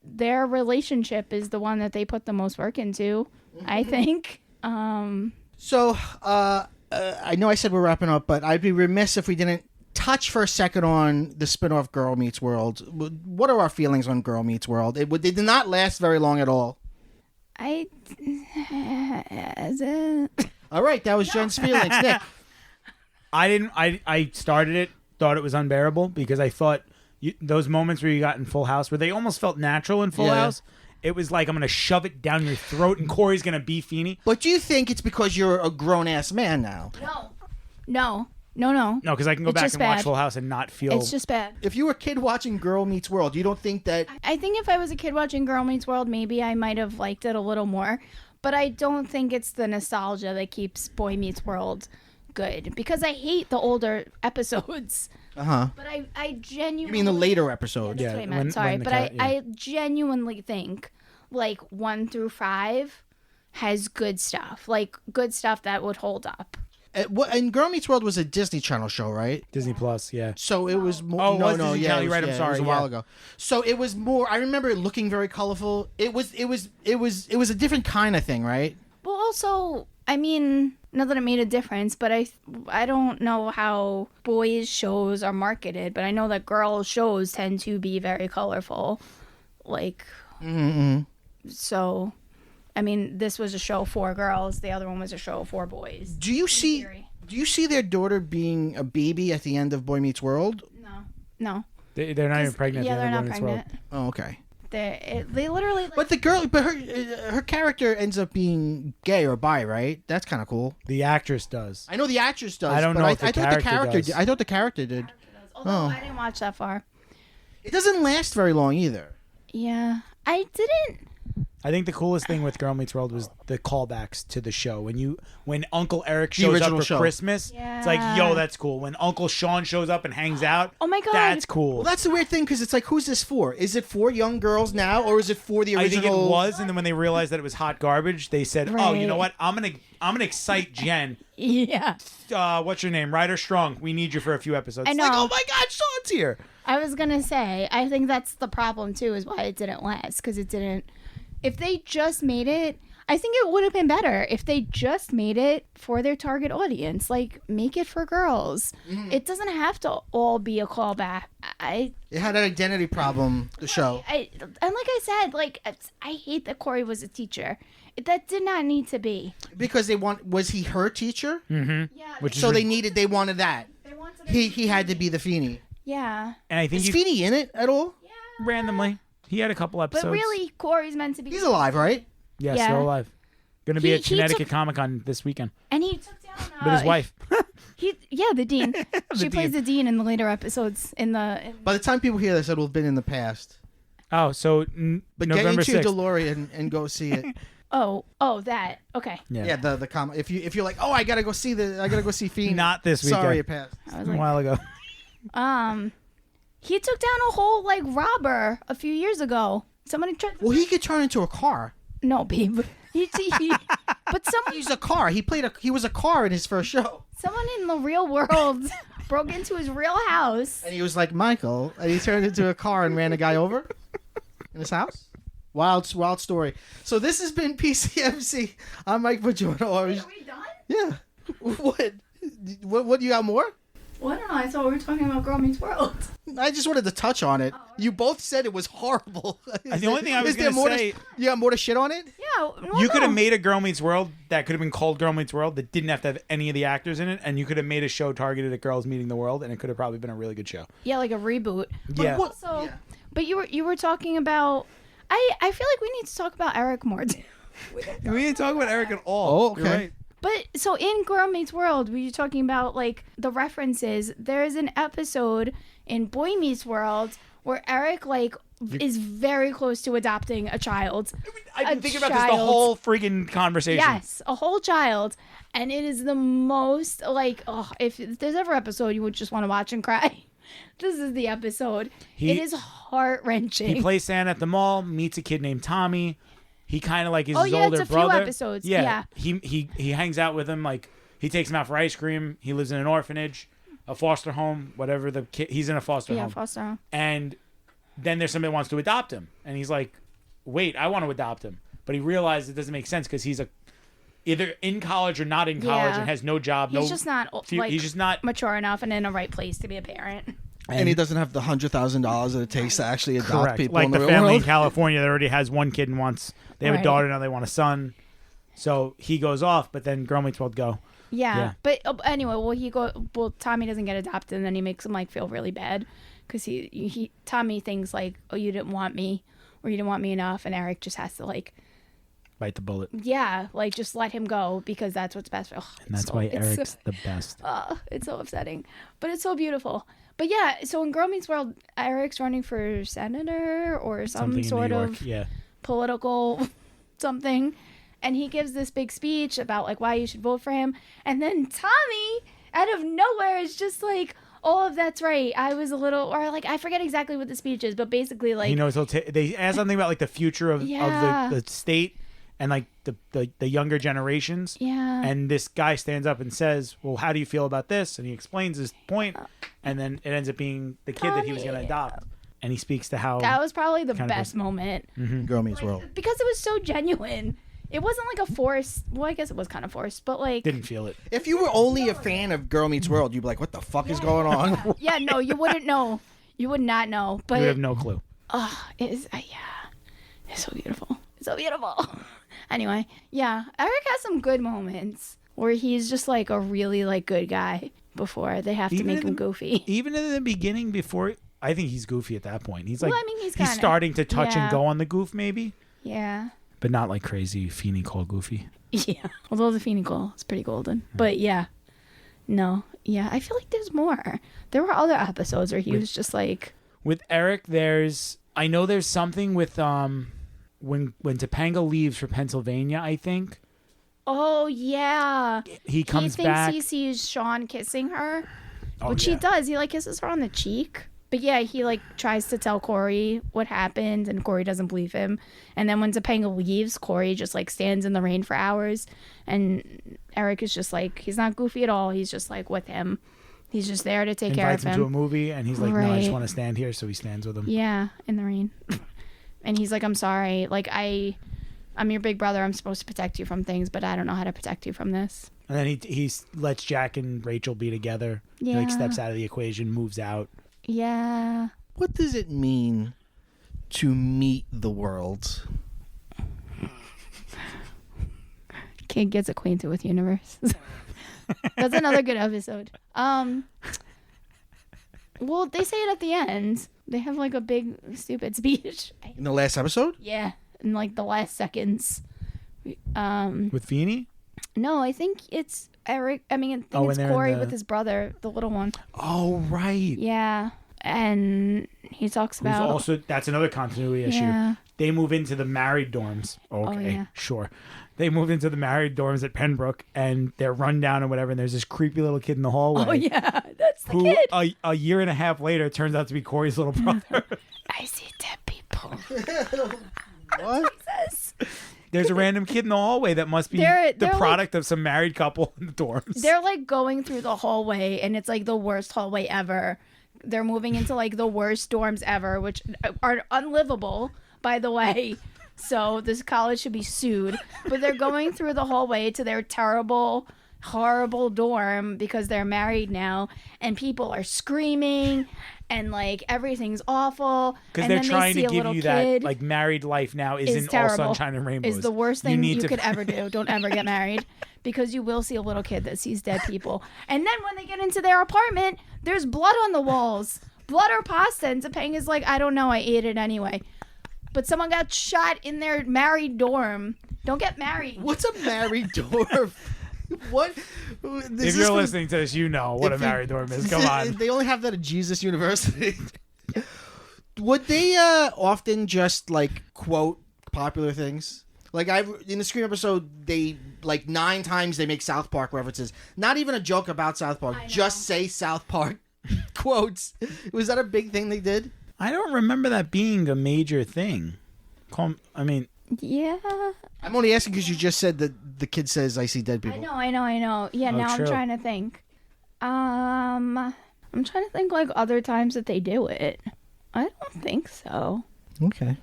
their relationship is the one that they put the most work into. I think. So I know I said we're wrapping up, but I'd be remiss if we didn't touch for a second on the spinoff Girl Meets World. What are our feelings on Girl Meets World? It did not last very long at all. All right, that was Jen's feelings. Nick. I started it, thought it was unbearable because I thought those moments where you got in Full House, where they almost felt natural in Full House, it was like I'm going to shove it down your throat and Corey's going to be Feeney. But do you think it's because you're a grown-ass man now? No, No, because I can go It's back just and watch bad. Full House and not feel... it's just bad. If you were a kid watching Girl Meets World, you don't think that... I think if I was a kid watching Girl Meets World, maybe I might have liked it a little more. But I don't think it's the nostalgia that keeps Boy Meets World good. Because I hate the older episodes. Uh-huh. But I genuinely... You mean the later episodes? That's what I meant. Sorry. But I genuinely think, like, 1 through 5 has good stuff. Like, good stuff that would hold up. And Girl Meets World was a Disney Channel show, right? Disney Plus, yeah. So it was more. Oh, it was no, Disney yeah, Channel, it you're was, right, I'm yeah, sorry, It was a while ago. So it was more. I remember it looking very colorful. It was a different kind of thing, right? Well, also, I mean, not that it made a difference, but I don't know how boys' shows are marketed, but I know that girls' shows tend to be very colorful. Like, so, I mean, this was a show for girls. The other one was a show for boys. Do you see their daughter being a baby at the end of Boy Meets World? No. They're not even pregnant. Yeah, at the they're end of not Boy Meets World. pregnant. Oh, okay. They literally. But her character ends up being gay or bi, right? That's kind of cool. The actress does. I know the actress does. I don't but know I if the thought the character character does. did. I thought the character did. Although I didn't watch that far. It doesn't last very long either. Yeah, I didn't. I think the coolest thing with Girl Meets World was the callbacks to the show. When Uncle Eric shows up original for show. Christmas, it's like, yo, that's cool. When Uncle Sean shows up and hangs out, Oh my God. that's cool. Well, that's the weird thing because it's like, who's this for? Is it for young girls now, or is it for the I think original? it was, and then when they realized that it was hot garbage, they said, "Oh, you know what? I'm gonna excite Jen. Yeah. What's your name? Ryder Strong. We need you for a few episodes." I It's know. like, oh my God, Sean's here. I was gonna say, I think that's the problem too, is why it didn't last, because it didn't. If they just made it, I think it would have been better if they just made it for their target audience. Like, make it for girls. It doesn't have to all be a callback. It had an identity problem. The show. And like I said, like, I hate that Corey was a teacher. That did not need to be. Because was he her teacher? Mm-hmm. Yeah. So they wanted that. They wanted He had to be the Feeny. Yeah. And I think Is Feeny in it at all? randomly, he had a couple episodes. But really, Corey's meant to be. He's alive, right? yeah, Yeah. still alive. Going to be He at Connecticut took- Comic-Con this weekend And he took down with his wife. the dean. She plays dean. the dean in the later episodes. By the time people hear this, it'll have been in the past. Oh, so But November get into 6th. DeLorean and go see it. Oh, that. Okay. Yeah, the comic. If you're like, oh, I gotta go see Feeny. Not this weekend. Sorry, it passed. I was a like, while ago. he took down a whole like robber a few years ago. Somebody tried. Well, he could turn into a car. No, babe. But someone He's a car. He was a car in his first show. Someone in the real world broke into his real house. And he was like Michael, and he turned into a car and ran a guy over in his house. Wild story. So this has been PCMC. I'm Mike Bajorno. Are we done? Yeah. What you got more? Well, I don't know. I thought we were talking about Girl Meets World. I just wanted to touch on it. You both said it was horrible. The only thing I was Is there going more to say, you got more to shit on it? Yeah. Well, you could no. have made a Girl Meets World that could have been called Girl Meets World that didn't have to have any of the actors in it, and you could have made a show targeted at girls meeting the world, and it could have probably been a really good show. Yeah, like a reboot. Yeah. But also, but you were talking about. I feel like we need to talk about Eric more too. We didn't talk about Eric at all. Oh, okay. You're right. But so in Girl Meets World, we were talking about like the references. There's an episode in Boy Meets World where Eric like is very close to adopting a child. I've been A thinking about this the child. whole freaking conversation. Yes, a whole child, and it is the most like if there's ever an episode you would just want to watch and cry. This is the episode. It is heart-wrenching. He plays Santa at the mall, meets a kid named Tommy. He kind of like is his yeah, older it's a few brother. episodes, Yeah. He hangs out with him. Like he takes him out for ice cream. He lives in an orphanage, a foster home, whatever the kid. He's in a foster home. foster home. And then there's somebody that wants to adopt him, and he's like, "Wait, I want to adopt him," but he realizes it doesn't make sense because he's either in college or not in college Yeah. and has no job. He's just not like he's just not mature enough and in a right place to be a parent. And he doesn't have the $100,000 that it takes to actually adopt correct. people Like in the the real family world. in California that already has one kid and they have a Right. daughter now they want a son. So he goes off, but then Girl Meets World go. Yeah. But anyway, Tommy doesn't get adopted, and then he makes him like feel really bad because Tommy thinks like, oh, you didn't want me, or you didn't want me enough, and Eric just has to like Bite the bullet. Yeah, like just let him go because that's what's best for. And that's why Eric's the best. It's so upsetting, but it's so beautiful. But yeah, so in Girl Meets World, Eric's running for senator or some sort of political something, and he gives this big speech about like why you should vote for him, and then Tommy out of nowhere is just like, oh, that's right, I was a little, or like I forget exactly what the speech is, but basically like he knows they ask something about like the future of the state and like the younger generations. Yeah. And this guy stands up and says, well, how do you feel about this? And he explains his point, and then it ends up being the kid that he was going to adopt. And he speaks to how that was probably the best moment. Mm-hmm. Girl Meets World. Because it was so genuine. It wasn't like a forced, well, I guess it was kind of forced, but like didn't feel it. If you were only a fan of Girl Meets World, you'd be like, what the fuck is going on? Yeah, no, you wouldn't know. You would not know. But you would have no clue. It is, it's so beautiful. It's so beautiful. Anyway, yeah, Eric has some good moments where he's just like a really like good guy before they have to make him goofy. Even in the beginning, before, I think he's goofy at that point. He's like, well, I mean, he's starting to touch and go on the goof, maybe. Yeah. But not like crazy Feeney Cole goofy. Yeah. Although the Feeney Cole is pretty golden. But yeah. No. Yeah. I feel like there's more. There were other episodes where he was just like. With Eric, I know there's something with when Topanga leaves for Pennsylvania, I think. Oh yeah. He comes back. He thinks he sees Sean kissing her. Which he does. He like kisses her on the cheek. But yeah, he like tries to tell Corey what happened, and Corey doesn't believe him. And then when Topanga leaves, Corey just like stands in the rain for hours, and Eric is just like, he's not goofy at all. He's just like with him. He's just there to take care of him. Invites him to a movie, and he's like, no, I just want to stand here. So he stands with him. Yeah, in the rain. And he's like, I'm sorry. Like I'm your big brother. I'm supposed to protect you from things, but I don't know how to protect you from this. And then he lets Jack and Rachel be together. Yeah. He like steps out of the equation, moves out. Yeah. What does it mean to meet the world? Kid gets acquainted with universe. That's another good episode. Well, they say it at the end. They have like a big stupid speech. In the last episode? Yeah, in like the last seconds. With Feeney? No, I think it's Eric. I think it's Corey with his brother, the little one. Oh, right. Yeah, and he talks about. That's another continuity issue. Yeah. They move into the married dorms. Okay, sure. They moved into the married dorms at Pembroke, and they're run down and whatever, and there's this creepy little kid in the hallway. Oh, yeah, that's the who, kid. A year and a half later, turns out to be Corey's little brother. I see dead people. What? Jesus. There's a random kid in the hallway that must be the product of some married couple in the dorms. They're like going through the hallway, and it's like the worst hallway ever. They're moving into like the worst dorms ever, which are unlivable, by the way. So this college should be sued. But they're going through the hallway to their terrible, horrible dorm because they're married now, and people are screaming, and like everything's awful. Because they're trying to give you that like married life now isn't all sunshine and rainbows. Is the worst thing you could ever do. Don't ever get married, because you will see a little kid that sees dead people. And then when they get into their apartment, there's blood on the walls, blood or pasta, and Topanga's like, I don't know, I ate it anyway. But someone got shot in their married dorm. Don't get married. What's a married dorm? What? If you're listening to this, you know what a married dorm is. Come on. They only have that at Jesus University. Would they often just like quote popular things? Like in the Scream episode, they like 9 times they make South Park references. Not even a joke about South Park. Just say South Park quotes. Was that a big thing they did? I don't remember that being a major thing. Yeah. I'm only asking because you just said that the kid says, I see dead people. I know. Yeah, now true. I'm trying to think. I'm trying to think like other times that they do it. I don't think so. Okay.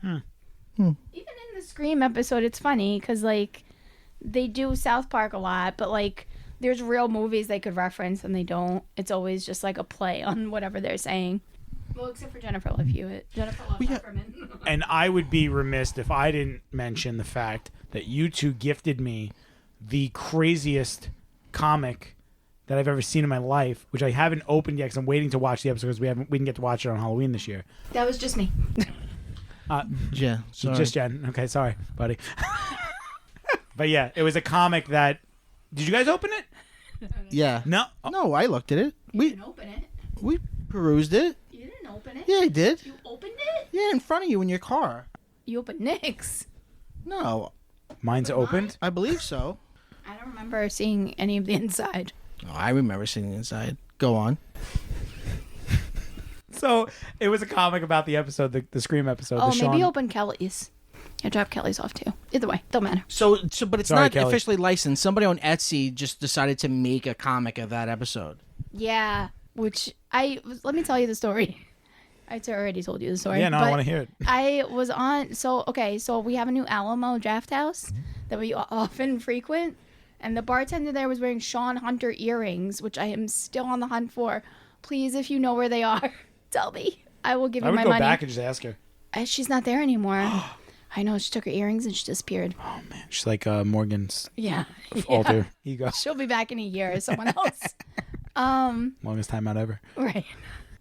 Even in the Scream episode, it's funny because like they do South Park a lot, but like there's real movies they could reference and they don't. It's always just like a play on whatever they're saying. Well, except for Jennifer Love Hewitt. Jennifer Love Heffernan. And I would be remiss if I didn't mention the fact that you two gifted me the craziest comic that I've ever seen in my life, which I haven't opened yet because I'm waiting to watch the episode because we didn't get to watch it on Halloween this year. That was just me. Yeah, sorry. Just Jen. Okay, sorry, buddy. But yeah, it was a comic that. Did you guys open it? Yeah. No. No, I looked at it. You didn't open it. We perused it. You didn't open it. Yeah, I did. You opened it? Yeah, in front of you in your car. You opened Nick's. No, Mine's opened. I believe so. I don't remember seeing any of the inside. Oh, I remember sitting inside. Go on. So it was a comic about the episode, the Scream episode. Oh, the maybe Sean... open Kelly's. I dropped Kelly's off too. Either way, don't matter. So, but it's Sorry, not Kelly. officially licensed. Somebody on Etsy just decided to make a comic of that episode. Yeah, which let me tell you the story. I already told you the story. Yeah, no, I but want to hear it. I was on. So we have a new Alamo Draft House that we often frequent, and the bartender there was wearing Sean Hunter earrings, which I am still on the hunt for. Please, if you know where they are, tell me. I will give I you would my go money. back and just ask her. She's not there anymore. I know, she took her earrings and she disappeared. Oh man, she's like Morgan's Yeah. alter ego. She'll be back in a year or someone else. Longest time out ever. Right.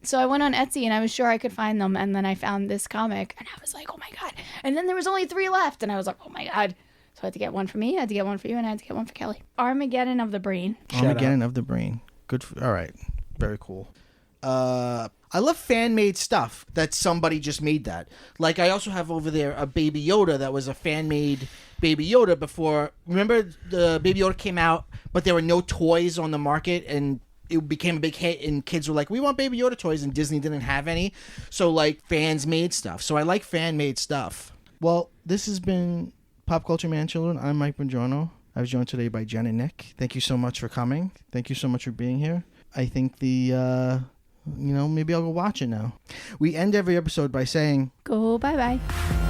So I went on Etsy and I was sure I could find them, and then I found this comic and I was like, oh my God. And then there was only 3 left and I was like, oh my God. So I had to get one for me, I had to get one for you, and I had to get one for Kelly. Armageddon of the Brain. Armageddon of the Brain. Good. All right. Very cool. I love fan-made stuff that somebody just made that. Like, I also have over there a Baby Yoda that was a fan-made Baby Yoda before. Remember the Baby Yoda came out, but there were no toys on the market, and it became a big hit, and kids were like, we want Baby Yoda toys, and Disney didn't have any. So, like, fans made stuff. So I like fan-made stuff. Well, this has been Pop Culture Man Children. I'm Mike Bongiorno. I was joined today by Jen and Nick. Thank you so much for coming. Thank you so much for being here. I think maybe I'll go watch it now. We end every episode by saying, Go bye-bye.